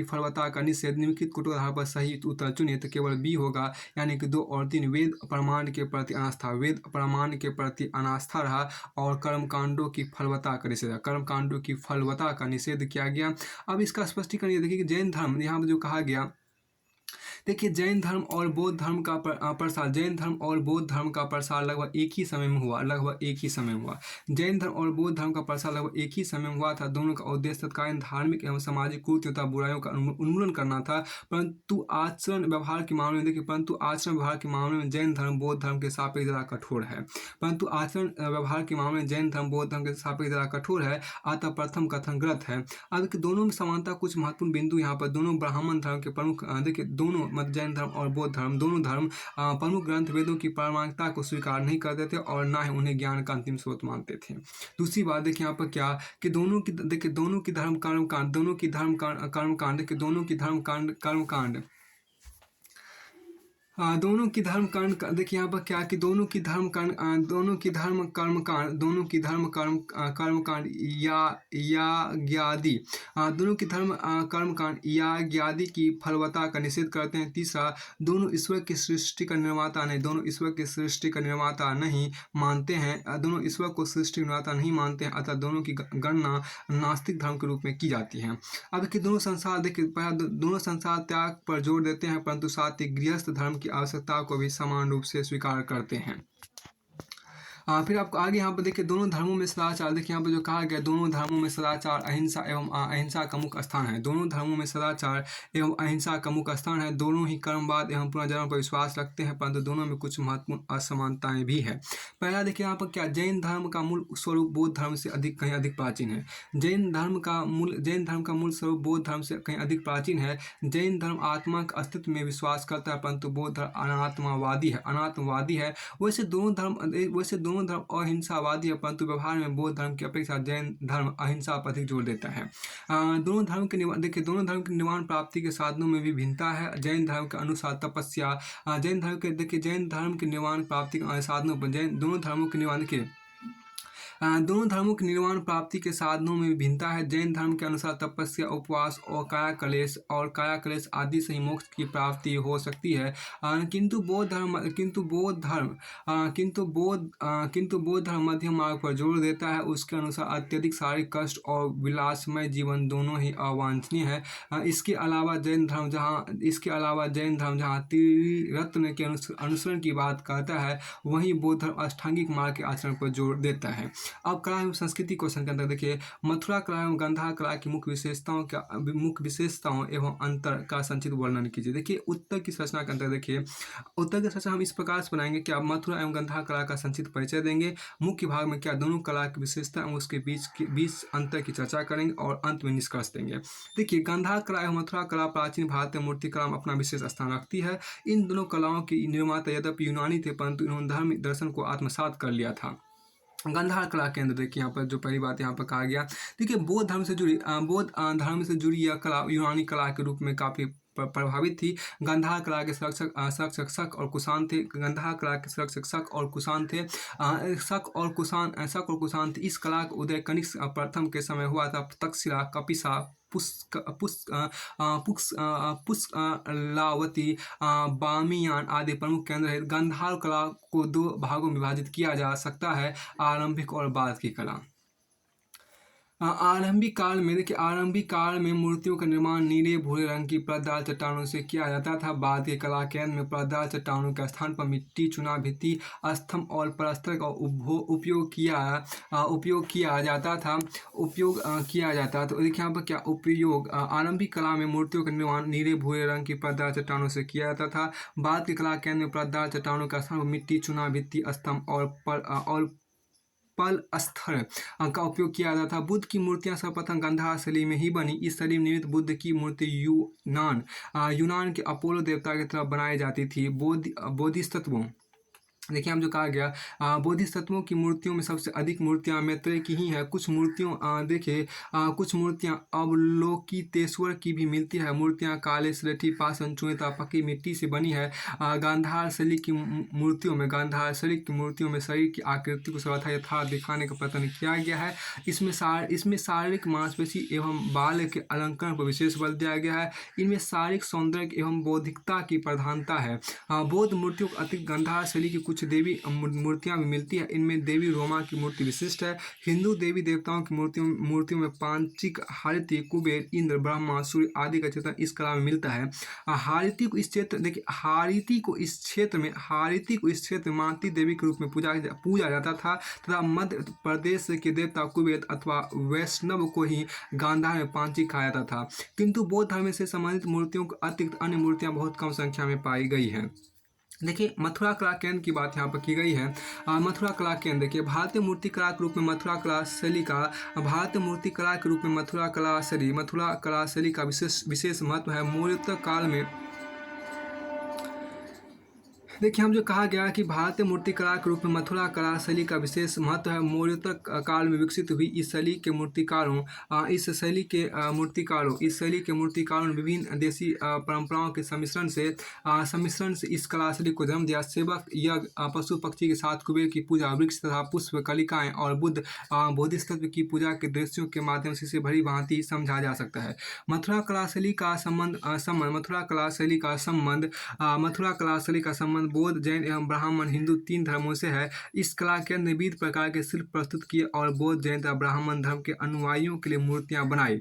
फलवत्ता का निषेध। निम्नलिखित को आधार पर सही उत्तर चुनिए, तो केवल बी होगा, यानी कि 2 और 3। वेद प्रमाण के प्रति अनास्था, वेद प्रमाण के प्रति अनास्था रहा, और कर्मकांडों की फलवत्ता का निषेध, कर्मकांडों की फलवत्ता का निषेध किया गया। अब इसका स्पष्टीकरण ये देखिए कि जैन धर्म, यहाँ पर जो कहा गया, देखिए जैन धर्म और बौद्ध धर्म का प्रसार, जैन धर्म और बौद्ध धर्म का प्रसार लगभग एक ही समय में हुआ, लगभग एक ही समय में हुआ। जैन धर्म और बौद्ध धर्म का प्रसार लगभग एक ही समय में हुआ था। दोनों का उद्देश्य तत्कालीन धार्मिक एवं सामाजिक कुरीतियों तथा बुराइयों का उन्मूलन करना था। परंतु आचरण व्यवहार के मामले में देखिए, परंतु आचरण व्यवहार के मामले में जैन धर्म बौद्ध धर्म के सापेक्ष ज़्यादा कठोर है। परंतु आचरण व्यवहार के मामले में जैन धर्म बौद्ध धर्म के सापेक्ष ज़्यादा कठोर है, अतः प्रथम कथन गलत है। अब दोनों में समानता, कुछ महत्वपूर्ण बिंदु यहाँ पर, दोनों ब्राह्मण धर्म के प्रमुख, देखिए दोनों मत जैन धर्म और बौद्ध धर्म, दोनों धर्म प्रमुख ग्रंथ वेदों की प्रामाणिकता को स्वीकार नहीं करते थे और ना ही उन्हें ज्ञान का अंतिम स्रोत मानते थे। दूसरी बात देखिए यहाँ पर क्या कि दोनों की, देखिए दोनों की धर्म कर्मकांड, दोनों की धर्म कर्मकांड, देखिए दोनों की धर्म कर्मकांड, दोनों की धर्म कर्म, देखिए यहाँ पर क्या कि दोनों की धर्म कर्मकांड, दोनों की धर्म कर्मकांड याज्ञादि, दोनों की धर्म कर्मकांड याज्ञादि की फलवत्ता का निषेध करते हैं। तीसरा, दोनों ईश्वर की सृष्टि का निर्माता नहीं, दोनों ईश्वर की सृष्टि का निर्माता नहीं मानते हैं, दोनों ईश्वर को सृष्टि निर्माता नहीं मानते हैं, अतः दोनों की गणना नास्तिक धर्म के रूप में की जाती है। अब कि दोनों संसार, देखिए दोनों संसार त्याग पर जोर देते हैं, परंतु साथ ही गृहस्थ धर्म की आवश्यकता को भी समान रूप से स्वीकार करते हैं। फिर आपको आगे यहाँ पर देखिए, दोनों धर्मों में सदाचार, देखिए यहाँ पर जो कहा गया, दोनों धर्मों में सदाचार अहिंसा एवं अहिंसा का मुख्य स्थान है। दोनों धर्मों में सदाचार एवं अहिंसा का मुख्य स्थान है। दोनों ही कर्मवाद एवं पुनर्जन्म पर विश्वास रखते हैं, परंतु दोनों में कुछ महत्वपूर्ण असमानताएं भी है। पहला देखिए यहाँ पर क्या, जैन धर्म का मूल स्वरूप बौद्ध धर्म से कहीं अधिक प्राचीन है। जैन धर्म का मूल स्वरूप बौद्ध धर्म से कहीं अधिक प्राचीन है। जैन धर्म आत्मा के अस्तित्व में विश्वास करता है, परंतु बौद्ध धर्म अनात्मवादी है। वैसे दोनों धर्म अहिंसावादी है, परंतु व्यवहार में बौद्ध धर्म की अपेक्षा जैन धर्म अहिंसा पर अधिक जोर देता है। दोनों धर्म के निर्वाण प्राप्ति के साधनों में भी भिन्नता है। जैन धर्म के अनुसार तपस्या, जैन धर्म के निर्वाण प्राप्ति के साधनों पर, दोनों धर्मों के निर्वाण प्राप्ति के साधनों में भिन्नता है। जैन धर्म के अनुसार तपस्या, उपवास और काया क्लेश आदि से ही मोक्ष की प्राप्ति हो सकती है। किंतु बौद्ध धर्म मध्यम मार्ग पर जोर देता है। उसके अनुसार अत्यधिक शारीरिक कष्ट और विलासमय जीवन दोनों ही अवांछनीय है। इसके अलावा जैन धर्म जहाँ त्रिरत्न के अनुसरण की बात करता है, वहीं बौद्ध धर्म अष्टांगिक मार्ग के आचरण पर जोर देता है। अब कला एवं संस्कृति क्वेश्चन के अंदर देखिए, मथुरा कला एवं गांधार कला की मुख्य विशेषताओं एवं अंतर का संक्षिप्त वर्णन कीजिए। देखिए उत्तर की संरचना के अंदर देखिए, उत्तर की संरचना हम इस प्रकार से बनाएंगे कि आप मथुरा एवं गांधार कला का संक्षिप्त परिचय देंगे। मुख्य भाग में क्या दोनों कला की विशेषता एवं उसके बीच अंतर की चर्चा करेंगे और अंत में निष्कर्ष देंगे। देखिए गांधार कला एवं मथुरा कला प्राचीन भारतीय मूर्ति कला में अपना विशेष स्थान रखती है। इन दोनों कलाओं के निर्माता यद्यपि यूनानी थे, परंतु इन्होंने धार्मिक दर्शन को आत्मसात कर लिया था। गांधार कला के अंदर देखिए यहाँ पर जो पहली बात यहाँ पर कहा गया, देखिए बौद्ध धर्म से जुड़ी यह कला यूनानी कला के रूप में काफ़ी प्रभावित थी। गांधार कला के संरक्षक शक और कुषाण थे। गांधार कला के संरक्षक शक और कुषाण थे। इस कला का उदय कनिष्क प्रथम के समय हुआ था। तक्षशिला, कपिसा, पुष्कलावती, बामियान आदि प्रमुख केंद्र है। गांधार कला को 2 भागों में विभाजित किया जा सकता है, आरंभिक और बाद की कला। आरंभिक काल में देखिए, आरंभिक काल में मूर्तियों का निर्माण नीले भूरे रंग की परतदार चट्टानों से किया जाता था। बाद के कला केंद्र में परतदार चट्टानों के स्थान पर मिट्टी, चूना, भित्ति, स्तंभ और पलस्तर का उपयोग किया जाता था। तो देखिए यहाँ पर क्या उपयोग, आरंभिक कला में मूर्तियों का निर्माण नीले भूरे रंग की परतदार चट्टानों से किया जाता था। बाद के कला केंद्र में परतदार चट्टानों का स्थान पर मिट्टी, चूना, भित्ति, स्तंभ और पलस्तर का उपयोग किया जाता था। बुद्ध की मूर्तियां सर्वप्रथम गांधार शैली में ही बनी। इस शैली में निर्मित बुद्ध की मूर्ति यूनान के अपोलो देवता की तरफ बनाई जाती थी। बोधिसत्वों, देखिए हम जो कहा गया, बोधिसत्वों की मूर्तियों में सबसे अधिक मूर्तियां मैत्रेय की ही है। कुछ मूर्तियों देखिए, कुछ मूर्तियां अवलोकितेश्वर की भी मिलती है। मूर्तियां काले, स्लेटी, पाषाण, चूने तथा पक्की मिट्टी से बनी है। गांधार शैली की मूर्तियों में शरीर की आकृति को सर्वथा यथार्थ दिखाने का प्रयत्न किया गया है। इसमें शारीरिक मांसपेशी एवं बाल के अलंकरण पर विशेष बल दिया गया है। इनमें शारीरिक सौंदर्य एवं बौद्धिकता की प्रधानता है। बौद्ध मूर्तियों को अतिरिक्त गांधार शैली की कुछ देवी मूर्तियां भी मिलती है। इनमें देवी रोमा की मूर्ति विशिष्ट है। हिंदू देवी देवताओं की मूर्तियों में पांचिक, हारिति, कुबेर, इंद्र, ब्रह्मा, सूर्य आदि का चित्रण इस कला में मिलता है। हारिति को इस क्षेत्र देखिए, हारिति को इस क्षेत्र में मातृ देवी के रूप में पूजा जाता था तथा मध्य प्रदेश के देवता कुबेर अथवा वैष्णव को ही गांधार में पांचिक कहा जाता था। किंतु बौद्ध धर्म से संबंधित मूर्तियों को अतिरिक्त अन्य मूर्तियां बहुत कम संख्या में पाई गई हैं। देखिए मथुरा कला केंद्र की बात यहाँ पर की गई है। मथुरा कला केंद्र देखिए, भारतीय मूर्ति कला के रूप में मथुरा कला शैली का विशेष महत्व है। मौर्य काल में देखिए हम जो कहा गया कि भारतीय मूर्ति कला के रूप में मथुरा कला शैली का विशेष महत्व है। मौर्य काल में विकसित हुई इस शैली के मूर्तिकारों ने विभिन्न देशी परंपराओं के सम्मिश्रण से इस कला शैली को जन्म दिया। सेवक, यज्ञ, पशु पक्षी के साथ कुबेर की पूजा, वृक्ष तथा पुष्प, कलिकाएं और बोधिसत्व की पूजा के दृश्यों के माध्यम से इसे भली भांति समझा जा सकता है। मथुरा कला शैली का संबंध बौद्ध, जैन एवं ब्राह्मण हिंदू 3 धर्मों से है। इस कला के अंदर विविध प्रकार के शिल्प प्रस्तुत किए और बौद्ध, जैन तथा ब्राह्मण धर्म के अनुयायियों के लिए मूर्तियां बनाई।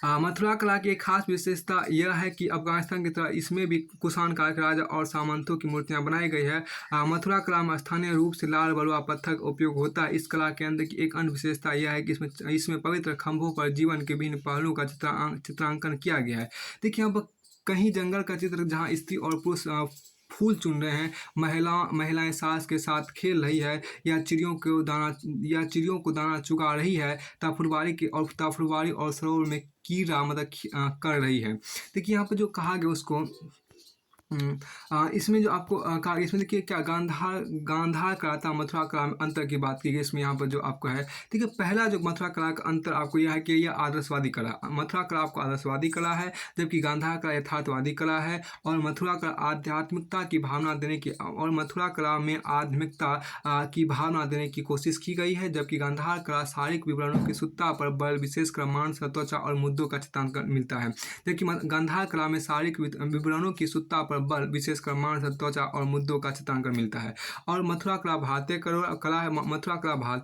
मथुरा कला की एक खास विशेषता यह है कि अफगानिस्तान की तरह इसमें भी कुषाण काल के राजा और सामंतों की मूर्तियां बनाई गई है। मथुरा कला में स्थानीय रूप से लाल बलुआ पत्थर का उपयोग होता है। इस कला के अंदर की एक अन्य विशेषता यह है कि इसमें पवित्र खंभों पर जीवन के विभिन्न पहलुओं का चित्रांकन किया गया है। देखिए यहाँ पर कहीं जंगल का चित्र जहाँ स्त्री और पुरुष फूल चुन रहे हैं, महिलाएं सास के साथ खेल रही है, या चिड़ियों को दाना चुगा रही है, तथा फुलवारी और सरोवर में कीड़ा कर रही है। देखिए यहाँ पर जो कहा गया उसको इसमें जो आपको कहा, इसमें देखिए क्या गांधार कला था मथुरा कला में अंतर की बात की गई। इसमें यहाँ पर जो आपको है, देखिए पहला जो मथुरा कला का अंतर आपको यह है कि यह आदर्शवादी कला, मथुरा कला आपको आदर्शवादी कला है, जबकि गांधार कला यथार्थवादी कला है। और मथुरा कला आध्यात्मिकता की भावना देने की कोशिश की गई है, जबकि गांधार कला शारीरिक विवरणों की शुद्धता पर बल, विशेषकर मांस, त्वचा और मुद्दों का चित्रांकन मिलता है। जबकि गांधार कला में शारीरिक विवरणों की शुद्धता पर बल, विशेषकर मांस, त्वचा और मुद्दों का चित्रांकन मिलता है। और मथुरा कला भारतीय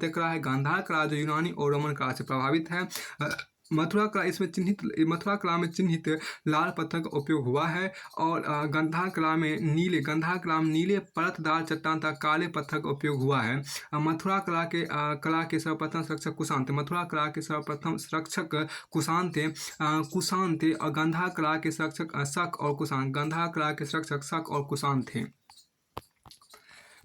कला है। गांधार कला जो यूनानी और रोमन कला से प्रभावित है। मथुरा कला में चिन्हित लाल पत्थर का उपयोग हुआ है। और गांधार कला में नीले परतदार चट्टान तथा काले पत्थर का उपयोग हुआ है। मथुरा कला के सर्वप्रथम संरक्षक कुषाण थे। और गांधार कला के संरक्षक शक और कुषाण थे।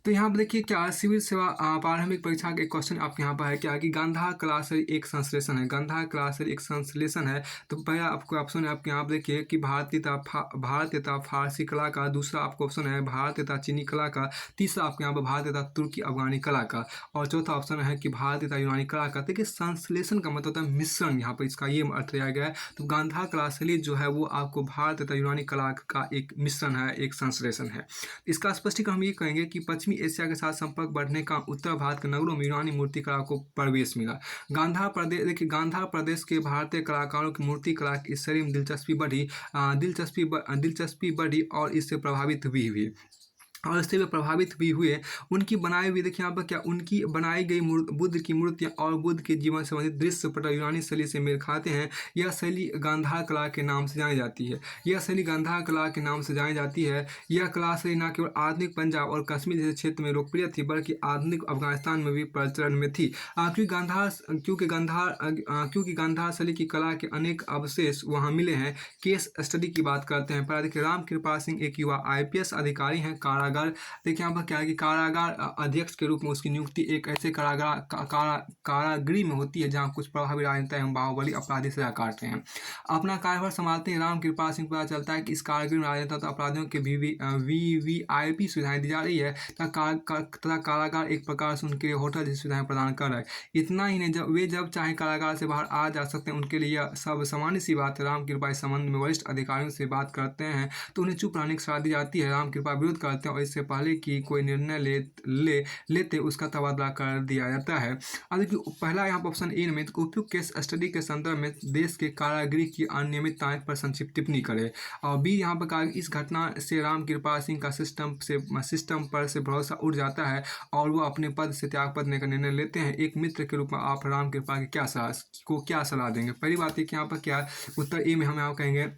तो यहाँ पर देखिए क्या सिविल सेवा प्रारंभिक परीक्षा के क्वेश्चन आपके यहाँ पर है क्या कि गांधार कला शैली एक संश्लेषण है। गांधार कला शैली एक संश्लेषण है। तो पहला आपको ऑप्शन है आपके यहाँ पर देखिए कि भारत तथा फारसी कला का, दूसरा आपको ऑप्शन है भारत तथा चीनी कला का, तीसरा आपके यहाँ पर भारत तथा तुर्की अफगानी कला का, और चौथा ऑप्शन है कि भारत तथा यूनानी कला का। देखिए संश्लेषण का मतलब होता है मिश्रण, यहाँ पर इसका ये अर्थ लिया गया है। तो गांधार कला शैली जो है वो आपको भारत तथा यूनानी कला का एक मिश्रण है, एक संश्लेषण है। इसका स्पष्टीकरण हम ये कहेंगे कि पश्चिमी एशिया के साथ संपर्क बढ़ने का उत्तर भारत के नगरों में यूनानी मूर्ति कला को प्रवेश मिला। गांधार प्रदेश के भारतीय कलाकारों की मूर्ति कला की इस शैली में दिलचस्पी बढ़ी और इससे प्रभावित भी हुई। और इससे वे प्रभावित भी हुए। उनकी बनाई हुई देखिए यहाँ पर क्या, उनकी बनाई गई बुद्ध की मूर्तियाँ और बुद्ध के जीवन संबंधित दृश्य पटल यूनानी शैली से मेल खाते हैं। यह शैली गांधार कला के नाम से जानी जाती है। यह शैली गांधार कला के नाम से जानी जाती है। यह कला शैली न केवल आधुनिक पंजाब और कश्मीर जैसे क्षेत्र में लोकप्रिय थी, बल्कि आधुनिक अफगानिस्तान में भी प्रचलन में थी। क्योंकि गांधार शैली की कला के अनेक अवशेष वहाँ मिले हैं। केस स्टडी की बात करते हैं। पहले देखिए, राम कृपाल सिंह एक युवा IPS अधिकारी हैं। कारागार देखिए यहाँ पर क्या है कि कारागार अध्यक्ष के रूप में उसकी नियुक्ति एक ऐसे कारागृह में होती है जहाँ कुछ प्रभावी राजनेता एवं बाहुबली अपराधी सजा काटते हैं। अपना कार्यभार संभालते हैं राम कृपाल सिंह, पता चलता है कि इस कारागृह में राजनेता तथा अपराधियों के VVIP सुविधाएं दी जा रही है तथा कारागार एक प्रकार से उनके लिए होटल जैसी सुविधाएं प्रदान कर रहा है। इतना ही नहीं, जब चाहे कारागार से बाहर आ जा सकते हैं। उनके लिए यह सब सामान्य सी बात है। राम कृपा इस संबंध में वरिष्ठ अधिकारियों से बात करते हैं तो उन्हें चुप रहने की सलाह दी जाती है। राम कृपा विरोध करते हैं और इससे पहले कि कोई निर्णय लेते उसका तबादला कर दिया जाता है। अब देखिए, पहला यहाँ पर ऑप्शन ए में, उपयुक्त केस स्टडी के संदर्भ में देश के कारागृह की अनियमितताएं पर संक्षिप्त टिप्पणी करें। और बी यहाँ पर कहा, इस घटना से राम कृपाल सिंह का सिस्टम पर से भरोसा उठ जाता है और वो अपने पद से त्यागपत्र देने का निर्णय लेते हैं। एक मित्र के रूप में आप राम कृपाल की क्या सलाह देंगे? पहली बात है कि यहाँ पर क्या उत्तर ए में हम यहाँ कहेंगे,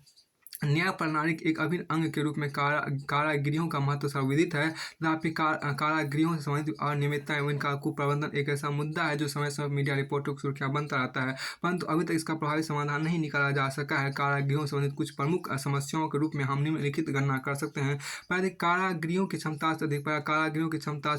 न्याय प्रणाली के एक अभिन्न अंग के रूप में कारागृहों का महत्व सर्वविदित है। तथापि कारागृहों से संबंधित अनियमितता एवं इनका कुप्रबंधन एक ऐसा मुद्दा है जो समय समय मीडिया रिपोर्टों की सुर्खियां बनता रहता है, परंतु अभी तक इसका प्रभावी समाधान नहीं निकाला जा सका है। कारागृहों से संबंधित कुछ प्रमुख समस्याओं के रूप में हम निम्नलिखित गणना कर सकते हैं। पहले, कारागृहों की क्षमता से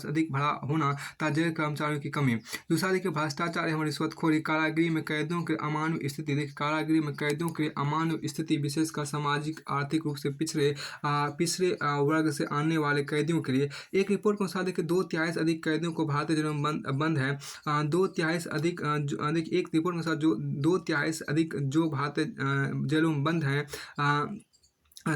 अधिक भरा होना तथा जेल कर्मचारियों की कमी। दूसरा देखिए, भ्रष्टाचार एवं रिश्वतखोरी। कारागृह में कैदियों के अमानवीय स्थिति। देखिए, कारागृह में कैदियों के अमानवीय स्थिति विशेषकर सामाजिक आर्थिक रूप से पिछड़े वर्ग से आने वाले कैदियों के लिए। एक रिपोर्ट के अनुसार देखिए, 2/3 से अधिक कैदियों को भारतीय जेलों में बंद है। 2/3 से अधिक एक रिपोर्ट के अनुसार जो 2/3 से अधिक जो भारतीय जेलों में बंद हैं,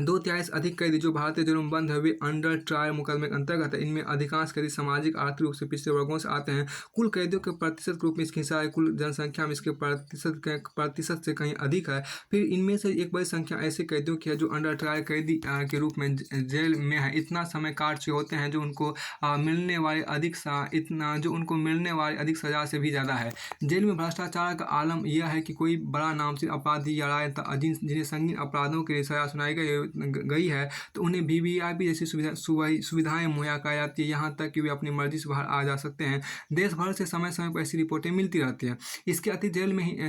2/3 से अधिक कैदी जो भारतीय जेलों में बंद है वे अंडर ट्रायल मुकदमे के अंतर्गत है। इनमें अधिकांश कैदी सामाजिक आर्थिक रूप से पिछड़े वर्गों से आते हैं। कुल कैदियों के प्रतिशत के रूप में इसकी हिस्सा है, कुल जनसंख्या में इसके प्रतिशत से कहीं अधिक है। फिर इनमें से एक बड़ी संख्या ऐसे कैदियों की है जो अंडर ट्रायल कैदी के रूप में जेल में है, इतना समय काट चुके होते हैं जो उनको मिलने वाली अधिक सजा से भी ज़्यादा है। जेल में भ्रष्टाचार का आलम यह है कि कोई बड़ा नामचीन अपराधी या जिन्हें संगीन अपराधों के लिए सजा सुनाई गई है तो उन्हें VVIP जैसी सुविधाएं मुहैया कराई जाती है, यहाँ तक कि वे अपनी मर्जी से बाहर आ जा सकते हैं। देश भर से समय समय पर ऐसी रिपोर्टें मिलती रहती हैं। इसके अतिरिक्त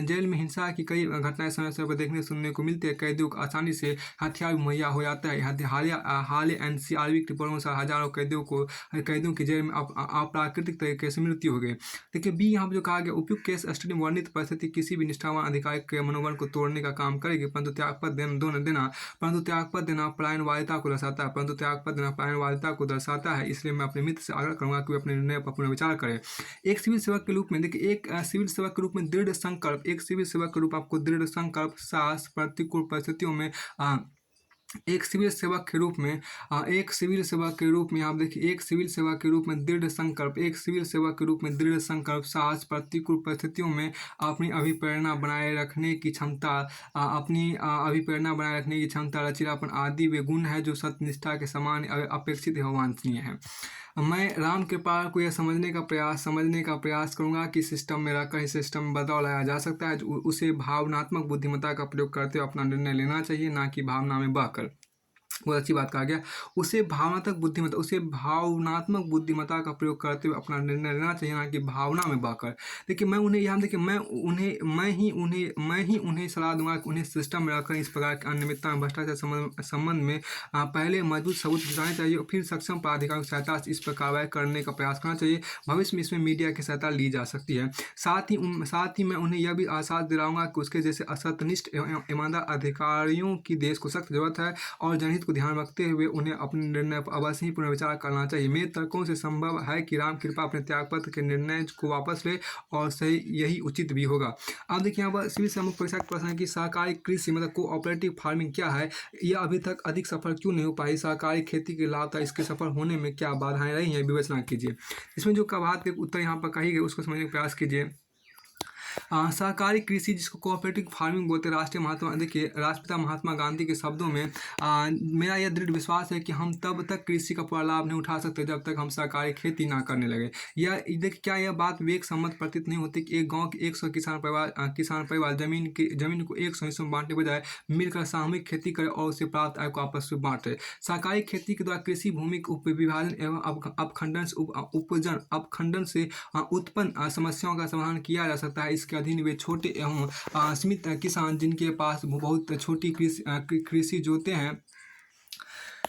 जेल में हिंसा की कई घटनाएं समय समय पर देखने सुनने को मिलती है। कैदियों को आसानी से हथियार मुहैया हो जाता है। हाल NCRB की रिपोर्ट अनुसार हजारों कैदियों की जेल में अप्राकृतिक तरीके से मृत्यु हो गई। देखिए, बी यहाँ पर जो कहा गया, उपयुक्त केस स्टडी में वर्णित परिस्थिति किसी भी निष्ठावान अधिकारी के मनोबल को तोड़ने का काम करेगी, परंतु त्यागपत्र देना पलायनवादिता को दर्शाता है। इसलिए मैं अपने मित्र से आग्रह करूंगा कि वे अपने निर्णय पर पुनर्विचार करें। एक सिविल सेवक के रूप में देखिए, एक सिविल सेवक के रूप में दृढ़ संकल्प, आपको दृढ़ संकल्प, साहस, प्रतिकूल परिस्थितियों में एक सिविल सेवक के रूप में आप देखिए, एक सिविल सेवक के रूप में दृढ़ संकल्प, साहस, प्रतिकूल परिस्थितियों में अपनी अभिप्रेरणा बनाए रखने की क्षमता, लचीलापन आदि वे गुण है जो सत्यनिष्ठा के समान अपेक्षित एवं वांछनीय है। मैं राम कृपाल को यह समझने का प्रयास करूंगा कि सिस्टम में रहकर इस सिस्टम में बदलाव लाया जा सकता है। उसे भावनात्मक बुद्धिमत्ता का प्रयोग करते हुए अपना निर्णय लेना चाहिए, ना कि भावना में बहकर। बहुत अच्छी बात कहा गया। उसे भावनात्मक बुद्धिमत्ता का प्रयोग करते हुए अपना निर्णय लेना चाहिए, ना कि भावना में बहकर। देखिए, मैं उन्हें सलाह दूंगा कि उन्हें सिस्टम में रखकर इस प्रकार की अनियमितता में भ्रष्टाचार संबंध में पहले मजबूत सबूत जुटाने चाहिए और फिर सक्षम प्राधिकारियों की सहायता से इस पर कार्रवाई करने का प्रयास करना चाहिए। भविष्य में इसमें मीडिया की सहायता ली जा सकती है। साथ ही मैं उन्हें यह भी आश्वासन दिलाऊंगा कि उसके जैसे असत्यनिष्ठ एवं ईमानदार अधिकारियों की देश को सख्त जरूरत है और जनहित को ध्यान रखते हुए उन्हें अपने निर्णय पर अवश्य ही पुनर्विचार करना चाहिए। मेरे तर्कों से संभव है कि राम कृपा अपने त्यागपत्र के निर्णय को वापस ले और यही उचित भी होगा। अब देखिए, यहाँ पर सिविल सेवा परीक्षा का प्रश्न है कि सहकारी कृषि मतलब कोऑपरेटिव फार्मिंग क्या है, यह अभी तक अधिक सफल क्यों नहीं हो पाई, सहकारी खेती के लाभ था इसके सफल होने में क्या बाधाएं रही हैं, विवेचना कीजिए। इसमें जो कवाहत के उत्तर यहाँ पर कही गई उसको समझने का प्रयास कीजिए। सहकारी कृषि जिसको कोऑपरेटिव फार्मिंग बोलते हैं, राष्ट्रपिता महात्मा गांधी के शब्दों में मेरा यह दृढ़ विश्वास है कि हम तब तक कृषि का पूरा लाभ नहीं उठा सकते जब तक हम सहकारी खेती ना करने लगे। देखिए क्या यह बात विवेक सम्मत प्रतीत नहीं होती कि एक गांव के 100 किसान परिवार जमीन को 100 हिस्सों में बांटने बजाय मिलकर सामूहिक खेती करे और उसे प्राप्त आय को आपस में बांटे। सहकारी खेती के द्वारा कृषि भूमि के उपविभाजन एवं अपखंडन से उत्पन्न समस्याओं का समाधान किया जा सकता है। इसके अधीन वे छोटे एवं सीमित किसान जिनके पास बहुत छोटी कृषि जोते हैं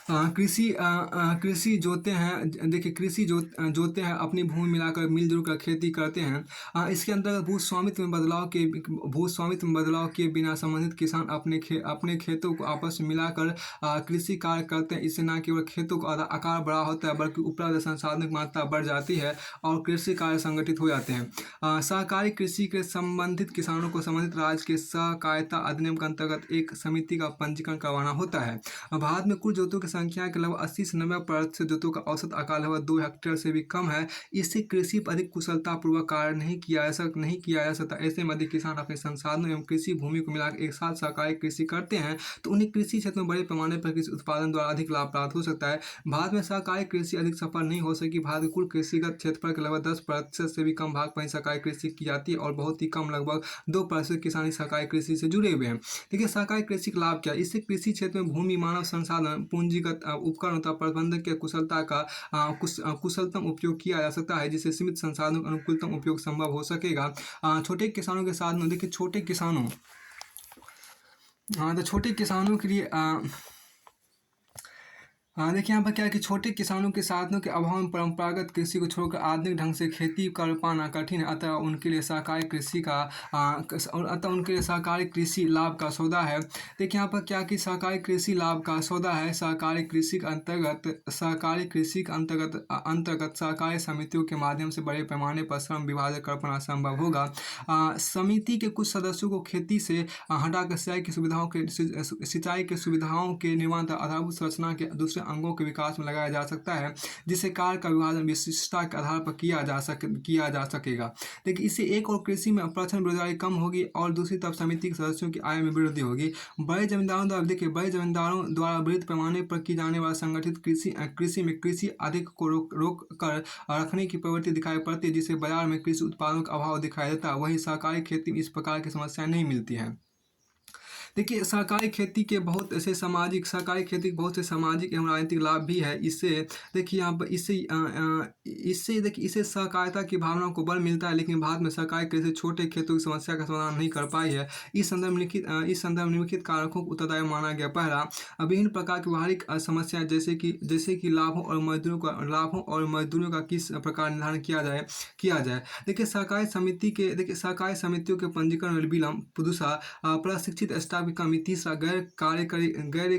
कृषि जोते हैं देखिए कृषि जोते हैं अपनी भूमि मिलाकर मिलजुल कर खेती करते हैं। इसके अंतर्गत भूस्वामित्व में बदलाव के बिना संबंधित किसान अपने खेतों को आपस में मिलाकर कृषि कार्य करते हैं। इससे न केवल खेतों का आकार बड़ा होता है बल्कि उपलब्ध संसाधनों की मात्रा बढ़ जाती है और कृषि कार्य संगठित हो जाते हैं। सहकारी कृषि के संबंधित किसानों को संबंधित राज्य के सहकारिता अधिनियम के अंतर्गत एक समिति का पंजीकरण करवाना होता है। भारत में कुल जोतों की संख्या के लगभग 80 से 90% जोतों का औसत आकार लगभग 2 हेक्टेयर से भी कम है। इससे कृषि पर अधिक कुशलतापूर्वक कार्य नहीं किया जा सकता। ऐसे में यदि किसान अपने संसाधनों एवं कृषि भूमि को मिलाकर एक साथ सहकारी कृषि करते हैं तो उन्हें कृषि क्षेत्र में बड़े पैमाने पर कृषि उत्पादन द्वारा अधिक लाभ प्राप्त हो सकता है। भारत में सहकारी कृषि अधिक सफल नहीं हो सकी। भारत के कुल कृषिगत क्षेत्रफल के लगभग 10% से भी कम भाग पर सहकारी कृषि की जाती है और बहुत ही कम लगभग 2% किसान सहकारी कृषि से जुड़े हुए हैं। देखिए सहकारी कृषि का लाभ क्या है? इससे कृषि क्षेत्र में भूमि, मानव संसाधन, पूंजीगत उपकरण तथा प्रबंधन के कुशलता का कुशलतम उपयोग किया जा सकता है, जिससे सीमित संसाधनों का अनुकूलतम उपयोग संभव हो सकेगा। छोटे किसानों के साथ में देखिए छोटे किसानों के लिए देखिए यहाँ पर क्या है कि छोटे किसानों के साधनों के अभाव में परंपरागत कृषि को छोड़कर आधुनिक ढंग से खेती कर पाना कठिन है। अतः उनके लिए सहकारी कृषि लाभ का सौदा है। देखिए यहाँ पर क्या कि सहकारी कृषि लाभ का सौदा है। सहकारी कृषि के अंतर्गत सहकारी समितियों के माध्यम से बड़े पैमाने पर श्रम विभाजन कर पाना संभव होगा। समिति के कुछ सदस्यों को खेती से हटाकर सिंचाई की सुविधाओं के निर्माण तथा आधारभूत संरचना के दूसरे अंगों के विकास में लगाया जा सकता है, जिससे कार्य का विभाजन विशिष्टता के आधार पर किया जा सकेगा। देखिए इससे एक और कृषि में प्रचंड बेरोजगारी कम होगी और दूसरी तरफ समिति के सदस्यों की आय में वृद्धि होगी। बड़े जमींदारों द्वारा बृहद पैमाने पर की जाने वाला संगठित कृषि में कृषि अधिक को रोक कर रखने की प्रवृत्ति दिखाई पड़ती है, जिससे बाजार में कृषि उत्पादों का अभाव दिखाई देता है। वहीं सहकारी खेती में इस प्रकार की समस्या नहीं मिलती है। देखिए सहकारी खेती के बहुत से सामाजिक एवं राजनीतिक लाभ भी है। इससे देखिए यहाँ पर इससे सहकारिता की भावना को बल मिलता है, लेकिन भारत में सहकारी कृषि छोटे खेतों की समस्या का समाधान नहीं कर पाई है। इस संदर्भ में निम्नलिखित कारकों को उत्तरदायी माना गया। पहला, विभिन्न प्रकार की व्यवहारिक समस्याएं जैसे कि लाभों और मजदूरियों का किस प्रकार निर्धारण किया जाए। देखिए सहकारी समितियों के पंजीकरण में विलंब। दूसरा, प्रशिक्षित स्टाफ की कमी। तीसरा, गैर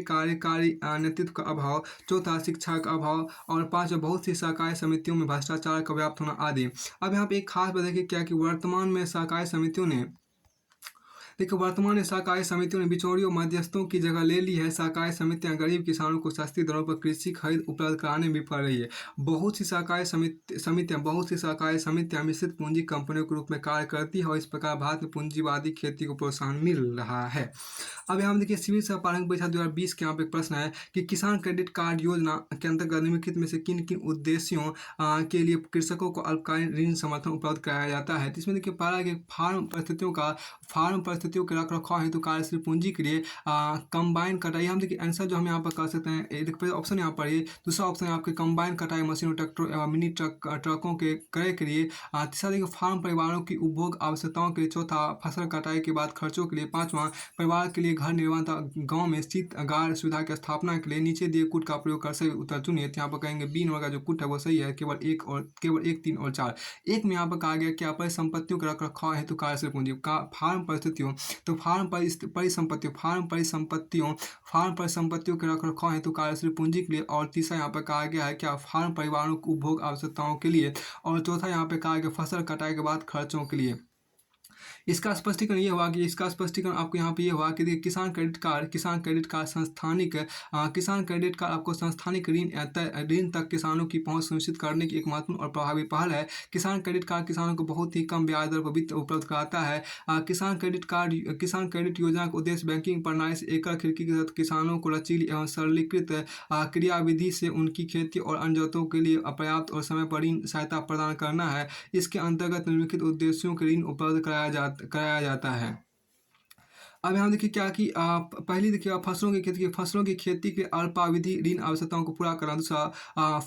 कार्यकारी नेतृत्व का अभाव। चौथा, शिक्षा का अभाव। और पांचवा, बहुत सी सहकारी समितियों में भ्रष्टाचार का व्याप्त होना आदि। अब यहाँ पे एक खास बात देखिए क्या कि वर्तमान में सहकारी समितियों ने बिचौलियों मध्यस्थों की जगह ले ली है। सहकारी समितियां गरीब किसानों को सस्ती दरों पर कृषि खरीद उपलब्ध कराने में विफल रही है। बहुत सी सहकारी समितियां मिश्रित पूंजी कंपनियों के रूप में कार्य करती है और इस प्रकार भारत में पूंजीवादी खेती को प्रोत्साहन मिल रहा है। अब यहाँ देखिए सिविल सेवा प्रारंभिक परीक्षा 2020 के यहाँ पे प्रश्न है कि किसान क्रेडिट कार्ड योजना के अंतर्गत निम्नलिखित में से किन किन उद्देश्यों के लिए कृषकों को अल्पकालीन ऋण समर्थन उपलब्ध कराया जाता है। इसमें देखिए पहला कि फार्म परिस्थितियों के रखरखाव हेतु कार्यशील पूंजी के लिए कंबाइन कटाई। हम देखिए आंसर जो हम यहाँ पर कर सकते हैं, देखिए ऑप्शन यहाँ पर ये। दूसरा ऑप्शन है आपके कंबाइन कटाई मशीनों, ट्रैक्टरों एवं मिनी ट्रकों के क्रय के लिए। तीसरा देखिए फार्म परिवारों की उपभोग आवश्यकताओं के लिए। चौथा, फसल कटाई के बाद खर्चों के लिए। पांचवा, परिवार के लिए घर निर्माण तथा गाँव में शीतगार सुविधा की स्थापना के लिए। नीचे दिए कूट का प्रयोग कर सही उत्तर चुनिए। यहाँ पर कहेंगे बी नंबर का जो कूट है वो सही है, केवल 1, 3 और 4। एक में यहाँ पर कहा गया क्या परिसंपत्तियों के रखरखाव हेतु कार्यशील पूंजी का फार्म परिस्थितियों तो फार्म परिसंपत्तियों के रखरखाव हेतु कार्यशील पूंजी के लिए। और तीसरा यहाँ पर कहा गया है क्या फार्म परिवारों को उपभोग आवश्यकताओं के लिए। और चौथा यहाँ पे कहा गया फसल कटाई के बाद खर्चों के लिए। इसका स्पष्टीकरण ये हुआ कि इसका स्पष्टीकरण आपको यहाँ पे ये हुआ कि देखिए किसान क्रेडिट कार्ड संस्थानिक किसान क्रेडिट कार्ड आपको संस्थानिक ऋण तक किसानों की पहुंच सुनिश्चित करने की एक महत्वपूर्ण और प्रभावी पहल है। किसान क्रेडिट कार्ड किसानों को बहुत ही कम ब्याज दर पर वित्त उपलब्ध कराता है। किसान क्रेडिट योजना का उद्देश्य बैंकिंग प्रणाली से एकल खिड़की के तहत किसानों को लचीली एवं सरलीकृत क्रियाविधि से उनकी खेती और अन्य जरूरतों के लिए पर्याप्त और समय पर ऋण सहायता प्रदान करना है। इसके अंतर्गत निम्नलिखित उद्देश्यों के ऋण उपलब्ध कराया जाता है। अब यहाँ देखिए क्या कि पहली देखिए फसलों की खेती के अल्पावधि ऋण आवश्यकताओं को पूरा करना। दूसरा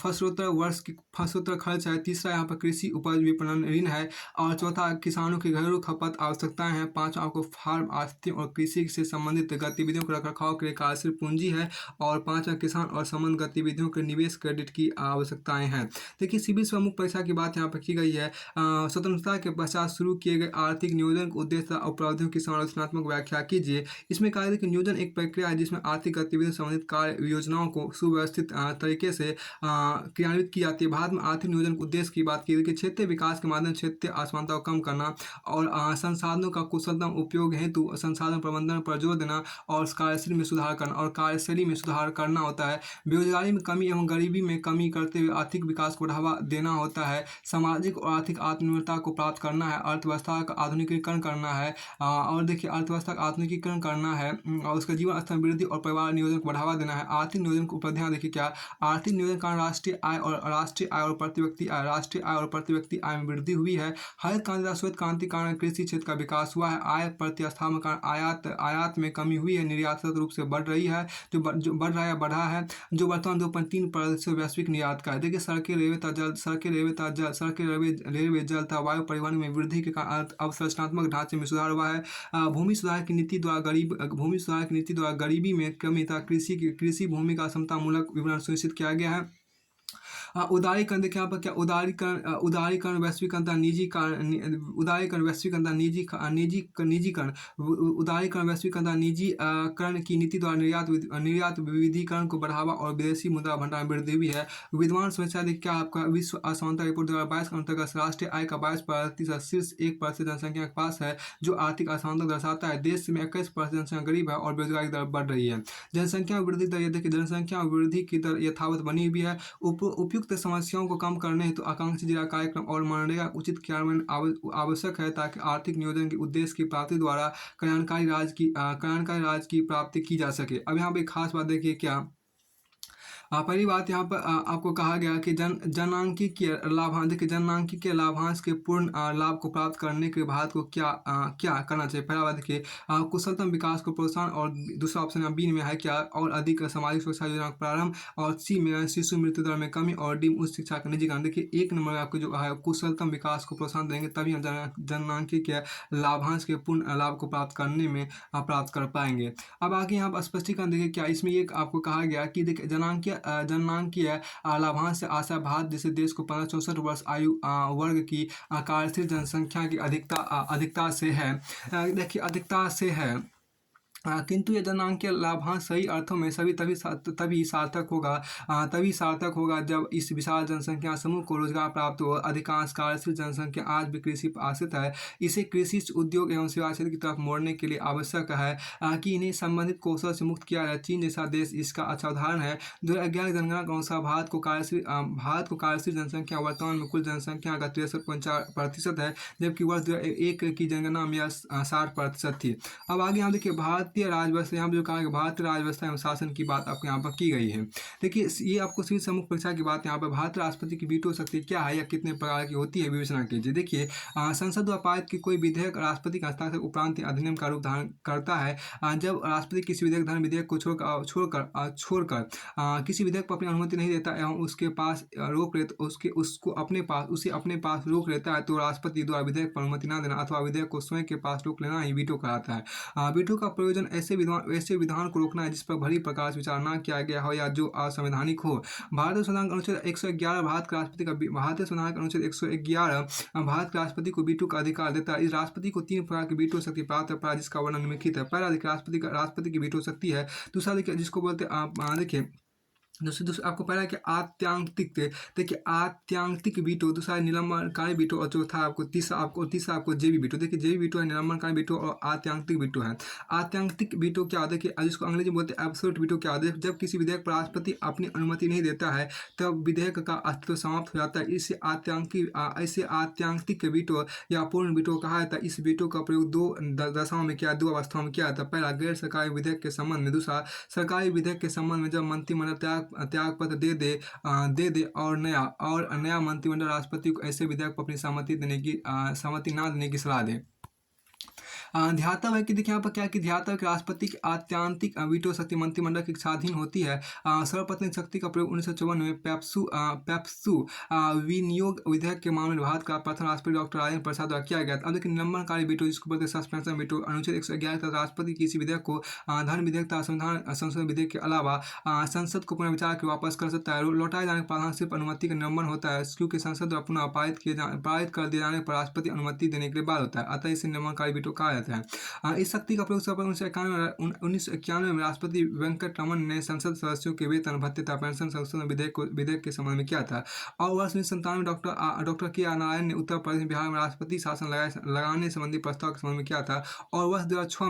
फसलोत्तर खर्च है। तीसरा यहाँ पर कृषि उपज विपणन ऋण है। और चौथा किसानों की घरेलू खपत आवश्यकताएं हैं। पांचवा आपको फार्म आस्ति और कृषि से संबंधित गतिविधियों के रखरखाव के लिए कार्यशील पूंजी है। और पांचवा किसान और संबंध गतिविधियों के निवेश क्रेडिट की आवश्यकताएं हैं। देखिए सिविल प्रमुख परीक्षा की बात यहाँ पर की गई है। स्वतंत्रता के पश्चात शुरू किए गए आर्थिक नियोजन के उद्देश्य और उपलब्धियों की संरचनात्मक व्याख्या कीजिए। इसमें कहा है कि नियोजन एक प्रक्रिया है जिसमें आर्थिक गतिविधियों से संबंधित कार्य योजनाओं को सुव्यवस्थित तरीके से क्रियान्वित की जाती है। भारत में आर्थिक नियोजन के उद्देश्य की बात की गई कि क्षेत्रीय विकास के माध्यम से क्षेत्रीय असमानता को कम करना और संसाधनों का कुशलतम उपयोग हेतु संसाधन प्रबंधन पर जोर देना और कार्यशैली में सुधार करना होता है। बेरोजगारी में कमी एवं गरीबी में कमी करते हुए आर्थिक विकास को बढ़ावा देना होता है। सामाजिक और आर्थिक आत्मनिर्भरता को प्राप्त करना है। अर्थव्यवस्था का आधुनिकीकरण करना है। और देखिए अर्थव्यवस्था का आधुनिकीकरण करना है और उसका जीवन स्तर वृद्धि और परिवार नियोजन को बढ़ावा देना है। आर्थिक नियोजन को उपलब्धियां देखिए क्या आर्थिक नियोजन कारण राष्ट्रीय आय और प्रति व्यक्ति आय में वृद्धि हुई है। हरित क्रांति तथा श्वेत क्रांति कारण कृषि क्षेत्र का विकास हुआ है। आय प्रतिस्थापन कारण आयात में कमी हुई है। निर्यात सतत रूप से बढ़ रही है जो बढ़ रहा है बढ़ा है जो वर्तमान 2.3% वैश्विक निर्यात का है। देखिए सड़कें रेलवे जल तथा वायु परिवहन में वृद्धि के कारण अवसंरचनात्मक ढांचे में सुधार हुआ है। भूमि सुधार की नीति द्वारा गरीबी में कमी तथा कृषि भूमि का समतामूलक वितरण सुनिश्चित किया गया है। उदारीकरण देखिए यहाँ पर क्या उदारीकरण वैश्वीकरण तथा निजीकरण की नीति द्वारा निर्यात विविधीकरण को बढ़ावा और विदेशी मुद्रा भंडार में वृद्धि हुई है। विद्वान समीक्षा देखिए क्या आपका विश्व असमानता रिपोर्ट 2022 के अंतर्गत राष्ट्रीय आय का 22% शीर्ष 1% जनसंख्या के पास है जो आर्थिक असमानता दर्शाता है। देश में 21% जनसंख्या गरीब है और बेरोजगारी दर बढ़ रही है। जनसंख्या वृद्धि दर देखिए जनसंख्या वृद्धि की दर यथावत बनी हुई है। उपयुक्त समस्याओं को कम करने हेतु आकांक्षी जिला कार्यक्रम और मनरेगा का उचित क्रियान्वयन आवश्यक है ताकि आर्थिक नियोजन के उद्देश्य की प्राप्ति द्वारा कल्याणकारी राज्य की प्राप्ति की जा सके। अब यहाँ पे खास बात देखिए क्या पहली बात यहाँ पर आपको कहा गया कि जननांकिकीय लाभांश के पूर्ण लाभ को प्राप्त करने के भारत को क्या करना चाहिए। पहला बात देखिए कुशलतम विकास को प्रोत्साहन और दूसरा ऑप्शन बी में है क्या और अधिक सामाजिक सुरक्षा योजना का प्रारंभ और सी में शिशु मृत्यु दर में कमी और डी उच्च शिक्षा का निजीकरण। देखिए एक नंबर आपको जो है कुशलतम विकास को प्रोत्साहन देंगे तभी हम जननांकिकीय लाभांश के पूर्ण लाभ को प्राप्त करने में प्राप्त कर पाएंगे। अब आगे यहाँ पर स्पष्टीकरण देखिए क्या इसमें एक आपको कहा गया कि देखिए जननांकीय लाभांश से आशा भारत जैसे देश को 1564 वर्ष आयु वर्ग की कार्यशील जनसंख्या की अधिकता से है। देखिए अधिकता से है किंतु ये जननांकीय लाभांश सही अर्थों में तभी सार्थक होगा जब इस विशाल जनसंख्या समूह को रोजगार प्राप्त हो। अधिकांश कार्यशील जनसंख्या आज भी कृषि पर आश्रित है। इसे कृषि उद्योग एवं सेवा क्षेत्र की तरफ मोड़ने के लिए आवश्यक है कि इन्हें संबंधित कौशल से मुक्त किया जाए। चीन जैसा देश इसका अच्छा उदाहरण है। 2011 जनगणना के अनुसार भारत को कार्यशील जनसंख्या वर्तमान में कुल जनसंख्या का 63.4% है जबकि वर्ष 2001 की जनगणना में 60% थी। अब आगे हम देखिए भारतीय राजव्यवस्था यहाँ पर जो कहा कि भारतीय राजव्यवस्था एवं शासन की बात आपको यहाँ पर की गई है। देखिए ये आपको सिविल सम्मुख परीक्षा की बात यहाँ पर भारतीय राष्ट्रपति की वीटो शक्ति क्या है या कितने प्रकार की होती है विवेचना कीजिए। देखिए संसद द्वारा पारित की कोई विधेयक राष्ट्रपति के हस्ताक्षर उपरांत अधिनियम का रूप धारण करता है। जब राष्ट्रपति किसी विधेयक को छोड़कर किसी विधेयक पर अपनी अनुमति नहीं देता एवं उसके पास रोक लेता उसे अपने पास रोक लेता है तो राष्ट्रपति द्वारा विधेयक पर अनुमति न देना अथवा विधेयक को स्वयं के पास रोक लेना ही वीटो कहलाता है। वीटो का प्रयोजन ऐसे विधान को रोकना है जिस पर भली प्रकार से विचार न किया गया हो या जो असंवैधानिक हो। भारतीय संविधान अनुच्छेद 111 भारत के राष्ट्रपति को वीटो का अधिकार देता है। इस राष्ट्रपति को 3 प्रकार की वीटो शक्ति प्राप्त है जिसका वर्णन निम्नलिखित है। पहला राष्ट्रपति की वीटो शक्ति है। दूसरा देखिए जिसको बोलते देखिए दूसरा आपको पता है कि आत्यांतिक देखिए आत्यांतिक वीटो, दूसरा है निलंबनकारी वीटो और चौथा तीसरा आपको जेबी वीटो। देखिए जेबी वीटो है, निलंबनकारी वीटो और आत्यांतिक वीटो है। आत्यांतिक वीटो क्या होता है कि जिसको अंग्रेजी में बोलते हैं एब्सोल्यूट वीटो, क्या होता है जब किसी विधेयक पर राष्ट्रपति अपनी अनुमति नहीं देता है तब विधेयक का अस्तित्व समाप्त हो जाता है। इसे आत्यांतिक वीटो या पूर्ण वीटो कहा जाता है। इस वीटो का प्रयोग दो दशाओं में किया, दो अवस्थाओं में किया जाता है। पहला गैर सरकारी विधेयक के संबंध में, दूसरा सरकारी विधेयक के संबंध में जब मंत्रिमंडल त्याग पत्र दे दे और नया मंत्रिमंडल राष्ट्रपति को ऐसे विधेयक पर अपनी सहमति ना देने की सलाह दे। ध्यातव्य है कि देखिए यहाँ पर क्या है कि ध्यातव्य है कि राष्ट्रपति की आत्यांतिक वीटो शक्ति मंत्रिमंडल के स्वाधीन होती है। सर्वप्रथम शक्ति का प्रयोग 1954 में पेप्सू विनियोग विधेयक के मामले में भारत का प्रथम राष्ट्रपति डॉक्टर राजेंद्र प्रसाद द्वारा किया गया था। अब देखिए निलंबनकारी वीटो, जिसको बोलते हैं सस्पेंशन वीटो, अनुच्छेद 111 तक राष्ट्रपति किसी विधेयक को धन विधेयक तथा संविधान संशोधन विधेयक के अलावा संसद को पुनर्विचार के वापस कर सकता है। लौटाए जाने के प्रावधान सिर्फ अनुमति का निलंबन होता है, क्योंकि संसद द्वारा पुनः पारित कर दिए जाने पर राष्ट्रपति अनुमति देने के लिए बाध्य होता है, अतः इसे निलंबनकारी वीटो कहा जाता है। इस शक्ति का प्रयोग उन्नीस सौ इक्यानवे में राष्ट्रपति वेंकट रमन ने संसद सदस्यों के वेतन भत्ते तथा पेंशन संशोधन विधेयक के संबंध में किया था। और वर्ष 1997 में डॉक्टर के आर नारायण ने उत्तर प्रदेश बिहार में राष्ट्रपति शासन लगाने संबंधी प्रस्ताव के संबंध में किया था। और वर्ष 2006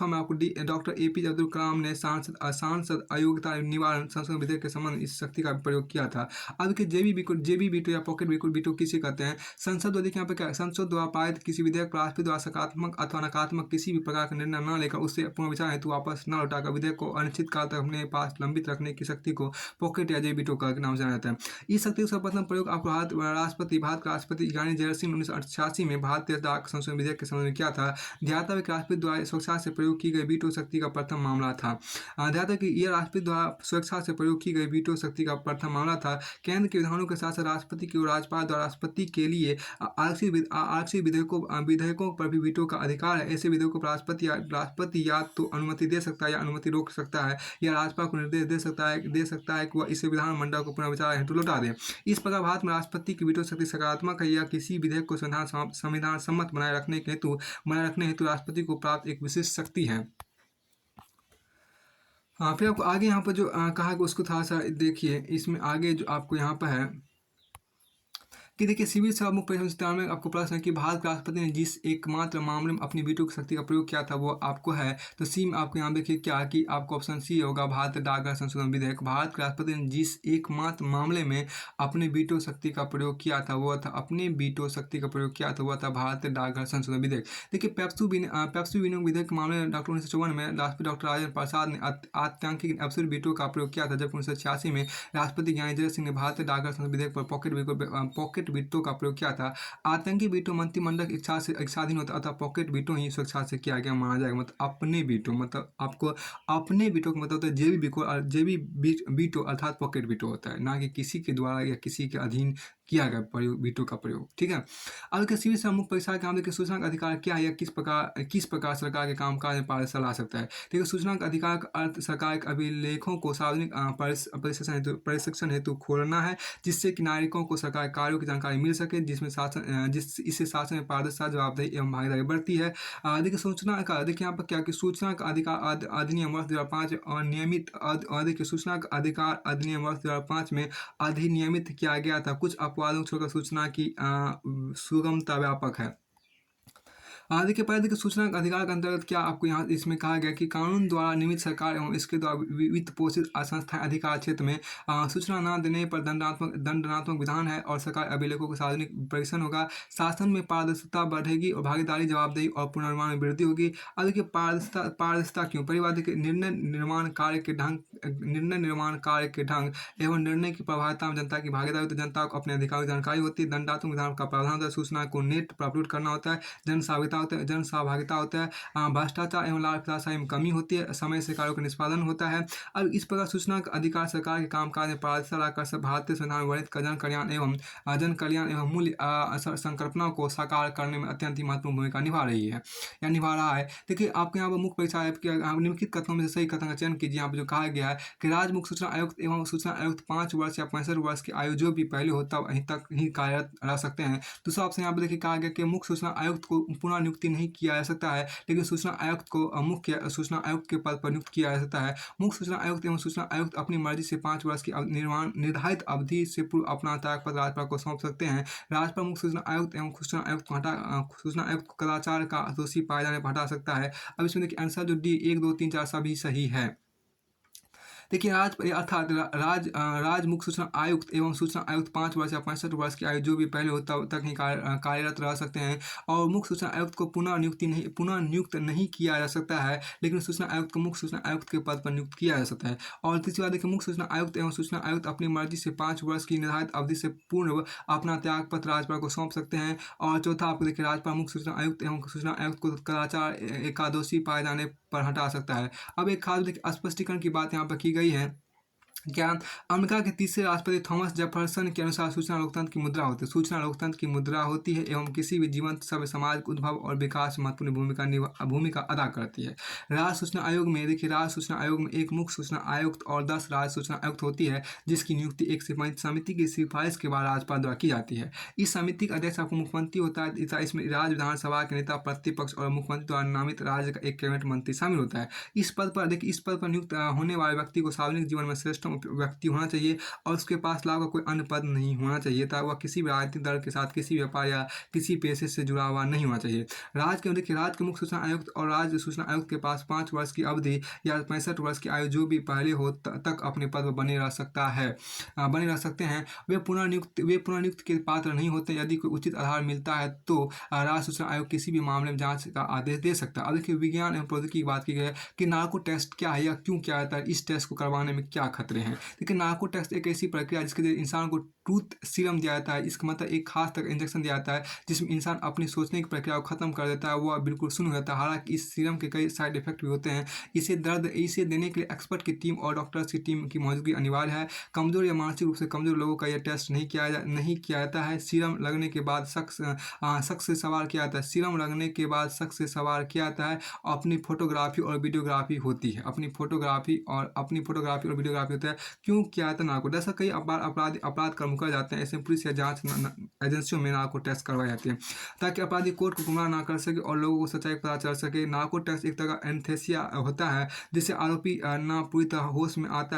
में आपको डॉक्टर APJ अब्दुल कलाम ने सांसद अयोग्यता निवारण संशोधन विधेयक के संबंध में इस शक्ति का प्रयोग किया था। अब के जेबी वीटो या पॉकेट वीटो किसे कहते हैं? संसद द्वारा, देखिए यहाँ पे क्या, संसद द्वारा पारित किसी विधेयक पर राष्ट्रपति द्वारा सकारात्मक अथवा नकारात्मक किसी भी प्रकार का निर्णय न लेकर उसे पुनर्विचार हेतु वापस न लौटाकर विधेयक को अनिश्चित काल तक अपने पास लंबित रखने की शक्ति को पॉकेट या जेबी वीटो के नाम से जाना जाता है। इस शक्ति का सर्वप्रथम प्रयोग आपको भारत का राष्ट्रपति ज्ञानी जैल सिंह 1988 में भारतीय डाक संशोधन विधेयक के संबंध में किया था। ध्यातव्य कि राष्ट्रपति द्वारा स्वेच्छा से प्रयोग की गई वीटो शक्ति का प्रथम मामला था। ध्यातव्य कि यह राष्ट्रपति द्वारा स्वेच्छा से प्रयोग की गई वीटो शक्ति का प्रथम मामला था। केंद्र के विधानों के साथ साथ राष्ट्रपति की राज्यपाल द्वारा राष्ट्रपति के लिए आरक्षित विधेयकों पर भी वीटो का अधिकार है। ऐसे विधेयकों पर राष्ट्रपति या तो अनुमति दे सकता है या अनुमति रोक सकता है, या राज्यपाल को निर्देश दे सकता है कि वह इसे विधानमंडल को पुनर्विचार हेतु लौटा दे। इस प्रकार भारत में राष्ट्रपति की वीटो शक्ति सकारात्मक है, या किसी विधेयक को संविधान सम्मत बनाए रखने हेतु राष्ट्रपति को प्राप्त एक विशिष्ट शक्ति है। फिर आपको आगे यहाँ पर जो कहा कि उसको थोड़ा सा देखिए, इसमें आगे जो आपको यहाँ पर है कि देखिए सिविल सेवा मुख्य परीक्षा 97 में आपको प्रश्न है कि भारत के राष्ट्रपति ने जिस एकमात्र मामले में अपनी वीटो की शक्ति का प्रयोग किया था वो आपको है। तो सी में आपको यहाँ देखिए क्या कि आपको ऑप्शन सी होगा, भारतीय डाकघर संशोधन विधेयक। भारत के राष्ट्रपति ने जिस एकमात्र मामले में अपने वीटो शक्ति का प्रयोग किया था वो था भारतीय डाकघर संशोधन विधेयक। देखिए पेप्सू विनियोग विधेयक के मामले में डॉक्टर 1954 में राष्ट्रपति डॉक्टर राजेंद्र प्रसाद ने आत्यांकिक एब्सोल्यूट वीटो का प्रयोग किया था, जबकि 1986 में राष्ट्रपति ज्ञानी जैल सिंह ने भारतीय डाकघर संशोधन विधेयक पर पॉकेट वीटो का प्रयोग किया था। आतंकी वीटो मंत्रिमंडल की इच्छा से स्वाधीन होता अतः पॉकेट वीटो ही स्वेच्छा से किया गया माना जाएगा। मतलब अपने वीटो, मतलब आपको अपने वीटो का मतलब होता है जेबी वीटो अर्थात पॉकेट वीटो होता है, ना कि किसी के द्वारा या किसी के अधीन किया गया प्रयोग, वीटो का प्रयोग। ठीक है। अब किसी भी मुख्य परीक्षा के मामले सूचना का अधिकार क्या है या किस प्रकार सरकार के कामकाज में पारदर्शिता ला सकता है। देखिए सूचना का अधिकार का अर्थ सरकार के अभिलेखों को सार्वजनिक प्रशिक्षण हेतु खोलना है, जिससे कि नागरिकों को सरकार कार्यों की जानकारी मिल सके, इससे शासन में पारदर्शिता, जवाबदेही एवं भागीदारी बढ़ती है। देखिए सूचना का, देखिए यहाँ पर क्या कि सूचना का अधिकार अधिनियम वर्ष 2005 और नियमित देखिए सूचना का अधिकार अधिनियम वर्ष 2005 में अधिनियमित किया गया था। कुछ अपवादों को छोड़कर सूचना की सुगमता व्यापक है। देखिए पहले देखिए सूचना का अधिकार के अंतर्गत क्या आपको यहाँ इसमें कहा गया कि कानून द्वारा नियमित सरकार एवं इसके द्वारा वित्त पोषित संस्थाएं अधिकार क्षेत्र में सूचना न देने पर दंडात्मक विधान है, और सरकार अभिलेखों का सार्वजनिक परीक्षण होगा। शासन में पारदर्शिता बढ़ेगी और भागीदारी, जवाबदेही और पुनर्निर्माण में वृद्धि होगी। अब देखिए पारदर्शिता क्यों? परिवार देखिए निर्णय निर्माण कार्य के ढंग एवं निर्णय की प्रभावता में जनता की भागीदारी, तो जनता को अपने अधिकारों की जानकारी होती है। दंडात्मक विधान का प्रावधान होता है, सूचना को नेट पर अपलोड करना होता है। जन सहभागिता होता है। भ्रष्टाचार एवं लाभप्रदता में कमी होती है। समय से कार्यों का निष्पादन होता है। अब इस प्रकार सूचना का अधिकार सरकार के कामकाज में पारदर्शिता लाकर भारतीय संविधान में वर्णित जन कल्याण एवं मूल्य संकल्पना को साकार करने में अत्यंत ही महत्वपूर्ण भूमिका निभा रही है या निभा रहा है। देखिए आपके यहाँ पर मुख्य परीक्षा है कि निम्नलिखित कथनों में से सही कथन का चयन कीजिए। यहाँ पर जो कहा गया है कि राज्य मुख्य सूचना आयुक्त एवं सूचना आयुक्त 5 वर्ष या 65 वर्ष की आयु जो भी पहले होता वहीं तक ही कार्यरत रह सकते हैं। दूसरा ऑप्शन यहाँ पर देखिए कहा गया कि मुख्य सूचना आयुक्त को पुनः नियुक्ति नहीं किया जा सकता है, लेकिन सूचना आयुक्त को मुख्य सूचना आयुक्त के पद पर नियुक्त किया जा सकता है। मुख्य सूचना आयुक्त एवं सूचना आयुक्त अपनी मर्जी से 5 वर्ष की निर्धारित अवधि से पूर्व अपना त्यागपत्र राज्यपाल को सौंप सकते हैं। राज्यपाल मुख्य सूचना आयुक्त एवं सूचना आयुक्त को सूचना आयुक्त को कदाचार का दोषी पाए जाने पर हटा सकता है। अब इसमें देखिए आंसर जो डी 1, 2, 3, 4 सभी सही है। देखिए अर्थात राज्य मुख्य सूचना आयुक्त एवं सूचना आयुक्त 5 वर्ष या 65 वर्ष की आयु जो भी पहले हो तब तक ही कार्यरत रह सकते हैं, और मुख्य सूचना आयुक्त को पुनः नियुक्त नहीं किया जा सकता है, लेकिन सूचना आयुक्त को मुख्य सूचना आयुक्त के पद पर नियुक्त किया जा सकता है। और तीसरी बात देखिए, मुख्य सूचना आयुक्त एवं सूचना आयुक्त अपनी मर्जी से 5 वर्ष की निर्धारित अवधि से पूर्व अपना त्यागपत्र राज्यपाल को सौंप सकते हैं। और चौथा आपको देखिए, राज्यपाल मुख्य सूचना आयुक्त एवं सूचना आयुक्त को कदाचार का दोषी पाए जाने पर हटा सकता है। अब एक खास देखिए स्पष्टीकरण की बात यहाँ पर की गई है। क्या अमेरिका के तीसरे राष्ट्रपति थॉमस जेफरसन के अनुसार सूचना लोकतंत्र की मुद्रा होती है। सूचना लोकतंत्र की मुद्रा होती है एवं किसी भी जीवंत सभ्य समाज के उद्भव और विकास में महत्वपूर्ण भूमिका अदा करती है। राज्य सूचना आयोग में देखिए, राज्य सूचना आयोग में एक मुख्य सूचना आयुक्त और 10 राज्य सूचना आयुक्त होती है, जिसकी नियुक्ति एक समिति की सिफारिश के बाद राज्यपाल द्वारा की जाती है। इस समिति का अध्यक्ष आपको मुख्यमंत्री होता है। इसमें राज्य विधानसभा के नेता, प्रतिपक्ष और मुख्यमंत्री द्वारा नामित राज्य का एक कैबिनेट मंत्री शामिल होता है। इस पद पर नियुक्त होने वाले व्यक्ति को सार्वजनिक जीवन में श्रेष्ठ व्यक्ति होना चाहिए और उसके पास लाभ का कोई अन्य पद नहीं होना चाहिए, ताकि वह किसी भी राजनीतिक दल के साथ किसी व्यापार या किसी पेशे से जुड़ा हुआ नहीं होना चाहिए। राज्य के मुख्य सूचना आयुक्त और राज्य सूचना आयुक्त के पास 5 वर्ष की अवधि या 65 वर्ष की आयु जो भी पहले हो तक अपने पद पर बने रह सकते हैं। वे पुनः नियुक्त के पात्र नहीं होते। यदि कोई उचित आधार मिलता है तो राज्य सूचना आयोग किसी भी मामले में जांच का आदेश दे सकता है। अब देखिए, विज्ञान एवं प्रौद्योगिकी की बात की गई है कि नार्को टेस्ट क्या है या क्यों किया जाता है, इस टेस्ट को करवाने में क्या खतरे हैं। देखिए, नार्को टेस्ट एक ऐसी प्रक्रिया जिसके जरिए इंसान को ट्रूथ सीरम दिया जाता है। इसका मतलब एक खास तरह इंजेक्शन दिया जाता है जिसमें इंसान अपनी सोचने की प्रक्रिया को खत्म कर देता है, वह बिल्कुल शून्य हो जाता है। हालांकि इस सीरम के कई साइड इफेक्ट भी होते हैं। इसे देने के लिए एक्सपर्ट की टीम और डॉक्टर्स की टीम की मौजूदगी अनिवार्य है। कमजोर या मानसिक रूप से कमजोर लोगों का यह टेस्ट नहीं किया जाता है। सीरम लगने के बाद शख्स से सवाल किया जाता है। सीरम लगने के बाद शख्स से सवाल किया जाता है। अपनी फोटोग्राफी और वीडियोग्राफी होती है। अपनी फोटोग्राफी और वीडियोग्राफी होता है। क्यों किया जाता है नार्को टेस्ट? कई अपराध कर मुकर जाते हैं, ऐसे पुलिस या जांच एजेंसियों में नार्को टेस्ट करवाई जाती है ताकि अपराधी कोर्ट को गुमराह ना कर सके और लोगों को सच्चाई पता चल सके। नार्को टेस्ट एक तरह का एनेस्थीसिया होता है जिससे आरोपी ना पूरी तरह होश में आता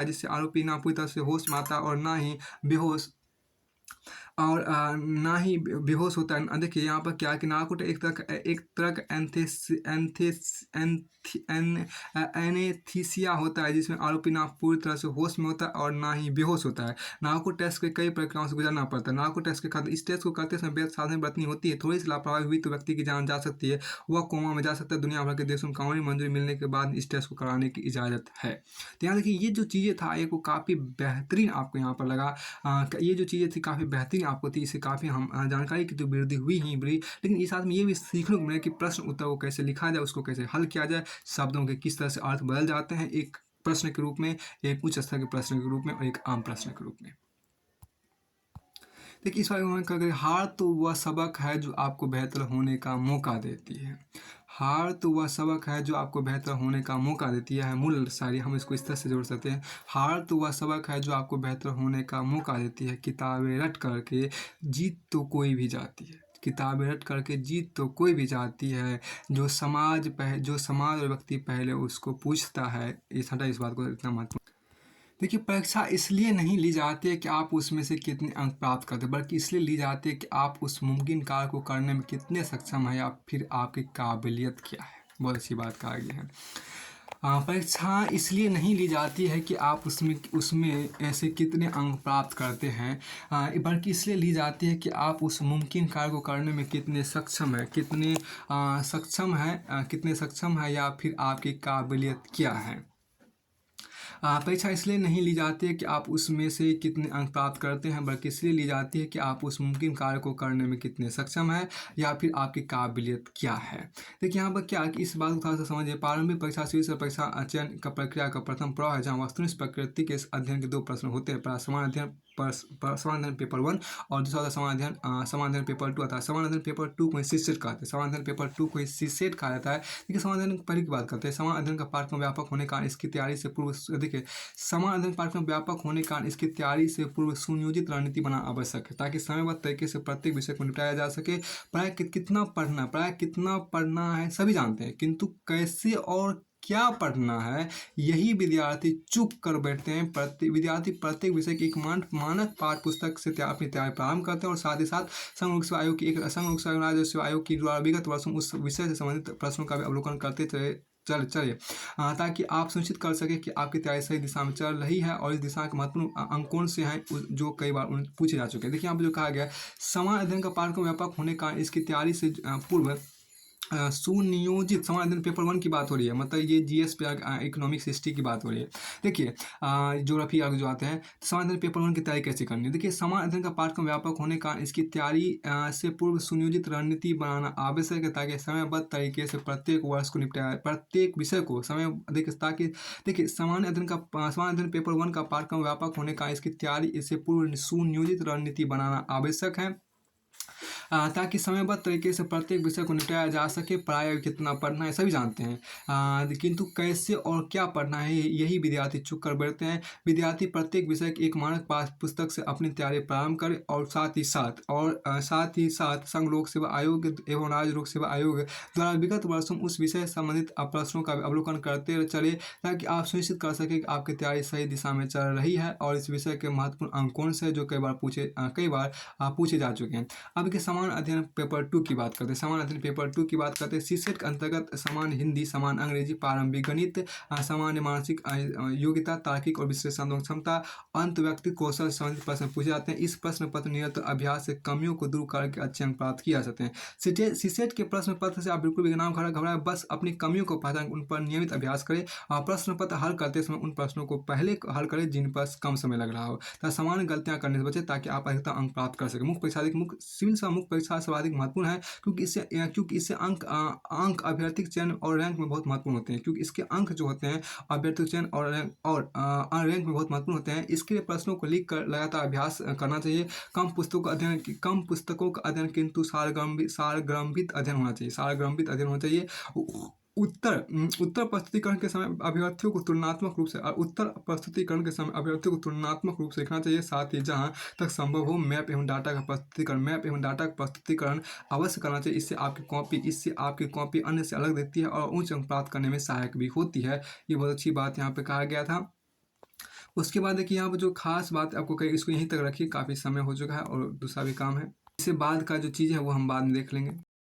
है और ना ही बेहोश होता है। देखिए यहाँ पर क्या है कि नार्को एक तरह का एनेस्थीसिया होता है जिसमें आरोपी ना पूरी तरह से होश में होता है और ना ही बेहोश होता है। नार्को टेस्ट के कई प्रक्रियाओं से गुजरना पड़ता है। नार्को टेस्ट इस टेस्ट को करते समय बेहद सावधानी बरतनी होती है। थोड़ी सी लापरवाही हुई तो व्यक्ति की जान जा सकती है, वह कोमा में जा सकता है। दुनिया भर के देशों में कानूनी मंजूरी मिलने के बाद इस टेस्ट को कराने की इजाज़त है। तो यहाँ देखिए, ये जो चीज़ें था ये को काफ़ी बेहतरीन आपको यहाँ पर लगा। ये जो चीज़ें थी काफ़ी बेहतरीन आपको थी, इससे काफ़ी हम जानकारी की तो वृद्धि हुई ही बड़ी, लेकिन इस साथ में ये भी सीखने को मिला कि प्रश्न उत्तर को कैसे लिखा जाए, उसको कैसे हल किया जाए, शब्दों के किस तरह से अर्थ बदल जाते हैं एक प्रश्न के रूप में, एक उच्च स्तर के प्रश्न के रूप में और एक आम प्रश्न के रूप में। देखिए, इस बारे में कहा, हार तो वह सबक है जो आपको बेहतर होने का मौका देती है। हार तो वह सबक है जो आपको बेहतर होने का मौका देती है। मूल शायरी हम इसको इस तरह से जोड़ सकते हैं। हार तो वह सबक है जो आपको बेहतर होने का मौका देती है। किताबें रट करके जीत तो कोई भी जाती है। किताबें रट करके जीत तो कोई भी जाती है। जो समाज और व्यक्ति पहले उसको पूछता है। इस बात को इतना महत्व। देखिए, परीक्षा इसलिए नहीं ली जाती है कि आप उसमें से कितने अंक प्राप्त करते हैं, बल्कि इसलिए ली जाती है कि आप उस मुमकिन कार्य को करने में कितने सक्षम हैं या फिर आपकी काबिलियत क्या है। बहुत अच्छी बात कहा गया है। परीक्षा इसलिए नहीं ली जाती है कि आप उसमें ऐसे कितने अंक प्राप्त करते हैं, बल्कि इसलिए ली जाती है कि आप उस मुमकिन कार्य को करने में कितने सक्षम हैं या फिर आपकी काबिलियत क्या है। परीक्षा इसलिए नहीं ली जाती है कि आप उसमें से कितने अंक प्राप्त करते हैं, बल्कि इसलिए ली जाती है कि आप उस मुमकिन कार्य को करने में कितने सक्षम हैं या फिर आपकी काबिलियत क्या है। देखिए यहाँ पर क्या है कि इस बात को थोड़ा सा समझिए। प्रारंभिक परीक्षा शीर्ष परीक्षा चयन का प्रक्रिया का प्रथम पड़ाव है जहाँ वस्तुनिष्ठ प्रकृति के अध्ययन के 2 प्रश्न होते हैं। समान अध्ययन पेपर 1 और दूसरा होता है समान अध्ययन पेपर 2 आता है। समान अध्ययन पेपर 2 को सीसेट कहते हैं। समान अध्ययन पेपर 2 को सीसेट कहा जाता है। देखिए, समान अध्ययन पहले की बात करते हैं। समान अध्ययन का पाठ्यक्रम व्यापक होने का इसकी तैयारी से पूर्व देखिए, समान अध्ययन पाठ्यक्रम व्यापक होने के कारण इसकी तैयारी से पूर्व सुनियोजित रणनीति बनाना आवश्यक है, ताकि समयबद्ध तरीके से प्रत्येक विषय को निपटाया जा सके। प्रायः कितना पढ़ना है सभी जानते हैं, किंतु कैसे और क्या पढ़ना है यही विद्यार्थी चूक कर बैठते हैं। विद्यार्थी प्रत्येक विषय की एक मानक पाठ्य पुस्तक से अपनी तैयारी प्रारंभ करते हैं और साथ ही साथ संघ लोक सेवा आयोग की द्वारा विगत वर्षों उस विषय से संबंधित प्रश्नों का भी अवलोकन करते चलिए, ताकि आप सुनिश्चित कर सकें कि आपकी तैयारी सही दिशा में चल रही है और इस दिशा के महत्वपूर्ण अंक कौन से हैं जो कई बार पूछे जा चुके हैं। देखिए, यहाँ पर जो कहा गया है, समान अध्ययन का पाठ्यक्रम व्यापक होने का इसकी तैयारी से पूर्व सुनियोजित समान अध्ययन पेपर 1 की बात हो रही है, मतलब ये जीएस पे इकोनॉमिक्स हिस्ट्री की बात हो रही है। देखिए, ज्योग्राफी आगे जो आते हैं, समान अध्ययन पेपर 1 की तैयारी कैसे करनी है। देखिए, समान अध्ययन का पाठ्यक्रम व्यापक होने का इसकी तैयारी से पूर्व सुनियोजित रणनीति बनाना आवश्यक है, ताकि समयबद्ध तरीके से प्रत्येक वर्ष को निपटाया, प्रत्येक विषय को समय देखिए, ताकि देखिए समान अध्ययन पेपर 1 का पाठ्यक्रम व्यापक होने का इसकी तैयारी इससे पूर्व सुनियोजित रणनीति बनाना आवश्यक है, ताकि समयबद्ध तरीके से प्रत्येक विषय को निपटाया जा सके। प्रायः कितना पढ़ना है सभी जानते हैं, किंतु कैसे और क्या पढ़ना है यही विद्यार्थी चूक कर बैठते हैं। विद्यार्थी प्रत्येक विषय की एक मानक पाठ्य पुस्तक से अपनी तैयारी प्रारंभ करे और साथ ही साथ संघ लोक सेवा आयोग एवं राज्य लोक सेवा आयोग द्वारा विगत वर्षों उस विषय से संबंधित प्रश्नों का अवलोकन करते चले, ताकि आप सुनिश्चित कर सकें कि आपकी तैयारी सही दिशा में चल रही है और इस विषय के महत्वपूर्ण अंक कौन से जो कई बार पूछे जा चुके हैं। अब के समान अध्ययन पेपर 2 की बात करते हैं। समान अध्ययन पेपर 2 की बात करते हैं। सीसेट के अंतर्गत समान हिंदी, समान अंग्रेजी, प्रारंभिक गणित, सामान्य मानसिक योग्यता, तार्किक और विश्लेषणात्मक क्षमता, अंत व्यक्ति कौशल से संबंधित प्रश्न पूछे जाते हैं। इस प्रश्न पत्र निरंतर अभ्यास से कमियों को दूर करके अच्छे अंक प्राप्त किए जा सकते हैं। सीसेट के प्रश्न पत्र से आप बिल्कुल भी ना घबराएं, बस अपनी कमियों को पहचान उन पर नियमित अभ्यास करें और प्रश्न पत्र हल करते समय उन प्रश्नों को पहले हल करें जिन पर कम समय लग रहा हो, तथा सामान्य गलतियां करने से बचें, ताकि आप अधिकतम अंक प्राप्त कर सकें। सिविल सेवा मुख्य परीक्षा सर्वाधिक महत्वपूर्ण है, क्योंकि इससे अंक अभ्यर्थी के चयन और रैंक में बहुत महत्वपूर्ण होते हैं, क्योंकि इसके अंक जो होते हैं अभ्यर्थी के चयन और रैंक में बहुत महत्वपूर्ण होते हैं। इसके लिए प्रश्नों को लिख कर लगातार अभ्यास करना चाहिए। कम पुस्तकों का अध्ययन किंतु सारग्रामित अध्ययन होना चाहिए। उत्तर प्रस्तुतिकरण के समय अभ्यर्थियों को तुलनात्मक रूप से लिखना चाहिए। साथ ही जहां तक संभव हो मैप एवं डाटा का प्रस्तुतिकरण अवश्य करना चाहिए। इससे आपकी कॉपी अन्य से अलग दिखती है और उच्च अंक प्राप्त करने में सहायक भी होती है। ये बहुत अच्छी बात यहाँ पे कहा गया था। उसके बाद देखिए, यहाँ पर जो खास बात आपको कही, इसको यहीं तक रखिए, काफ़ी समय हो चुका है और दूसरा भी काम है। इससे बाद का जो चीज़ है वो हम बाद में देख लेंगे।